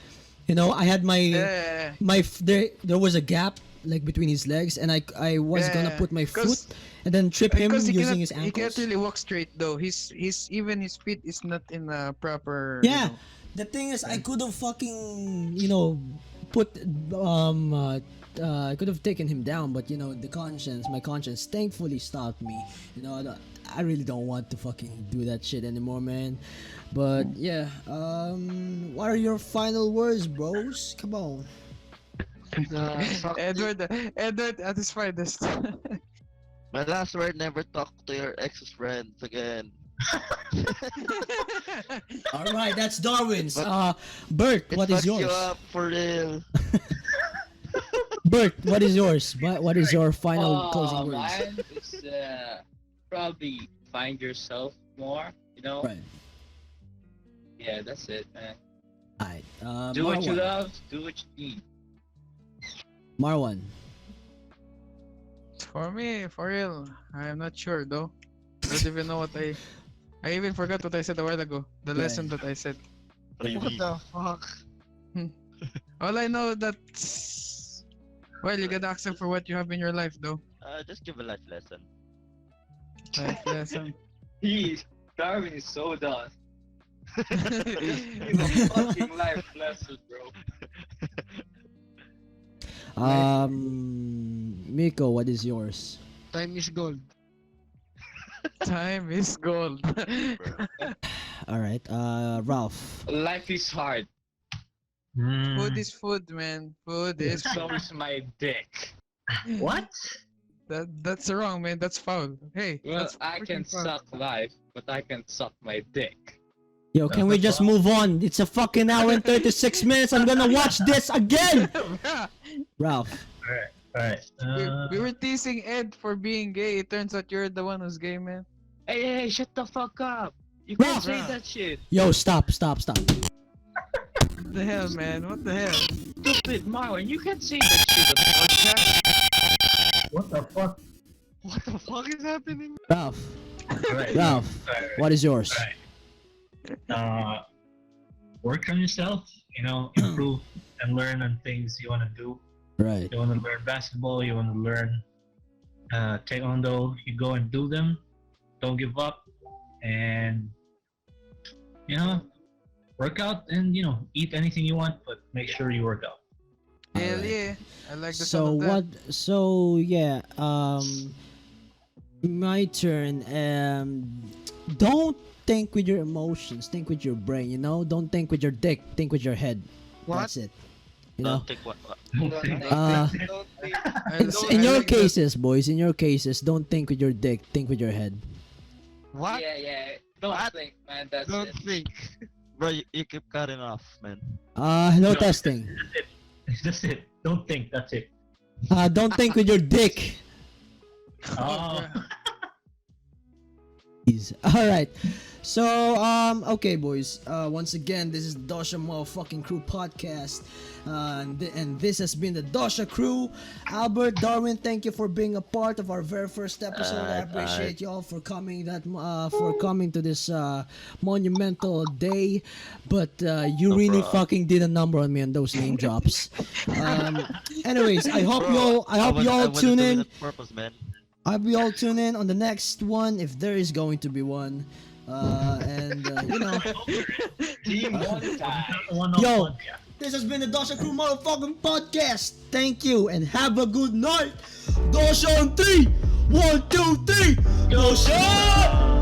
I had my Yeah. there was a gap like between his legs, and I was gonna Yeah, put my foot 'cause- and then trip him Because using his he can't ankles. really walk straight though. Even his feet is not in a proper. Yeah, the thing is, I could have fucking, put, I could have taken him down, but my conscience, thankfully stopped me. I really don't want to fucking do that shit anymore, man. But yeah, what are your final words, bros? Come on. Suck Edward at his finest. My last word: never talk to your ex's friends again. All right, that's Darwin's. But- Bert, It what is fucks you yours? up for real. Bert, what is yours? What is your final closing words? Mine is probably find yourself more. Right. Yeah, that's it, man. Alright. Do what you Marwan. love. Do what you need. Marwan. For me, for real, I am not sure though. I don't even know what I even forgot what I said a while ago. The Right. lesson that I said. What do you What mean? the fuck? All I know that, well, you gotta accept for what you have in your life though. Just give a life lesson. Life lesson. Darwin is so done. He's a fucking life lesson, bro. Miko, what is yours? Time is gold. Time is gold. Alright, Ralph. Life is hard. Food is food, man. Food is So is my dick. What? that's wrong, man. That's foul. Hey, Well, that's I can freaking foul. suck life, but I can suck my dick. Yo, can we just move on? It's a fucking hour and 36 minutes. I'm gonna watch this again! Ralph. Alright. We were teasing Ed for being gay. It turns out you're the one who's gay, man. Hey, shut the fuck up. You can't Ralph. say that shit. Yo, stop. What the hell, man? What the hell? Stupid Marwan, you can't say that shit on the podcast. What the fuck? What the fuck is happening? Ralph. Alright. Ralph, Alright. what is yours? Work on yourself, improve and learn on things you want to do. Right. You want to learn basketball, you want to learn taekwondo, you go and do them. Don't give up. And, work out and, eat anything you want, but make sure you work out. Hell Alright. yeah. I like the So sound of what? that. So yeah. My turn. Don't think with your emotions. Think with your brain. Don't think with your dick. Think with your head. What? That's it. Don't take what. In your cases, boys. In your cases, don't think with your dick. Think with your head. What? Yeah. Don't think, man. That's Don't it. think. Bro, you keep cutting off, man. No No. testing. That's it. Don't think. That's it. Don't think with your dick. Oh. All right. So, okay, boys. Once again, this is the Dosha Motherfucking Crew podcast, and this has been the Dosha Crew. Albert, Darwin, thank you for being a part of our very first episode. I appreciate y'all for coming to this monumental day. But you really problem. fucking did a number on me on those name drops. Anyways, I hope Bro, y'all I wanted tune to do in. it on purpose, man. I hope you all tune in on the next one, if there is going to be one. Team one time. Yo, this has been the Dosha Crew motherfucking podcast. Thank you and have a good night. Dosha on 3. 1, 2, 3. Dosha!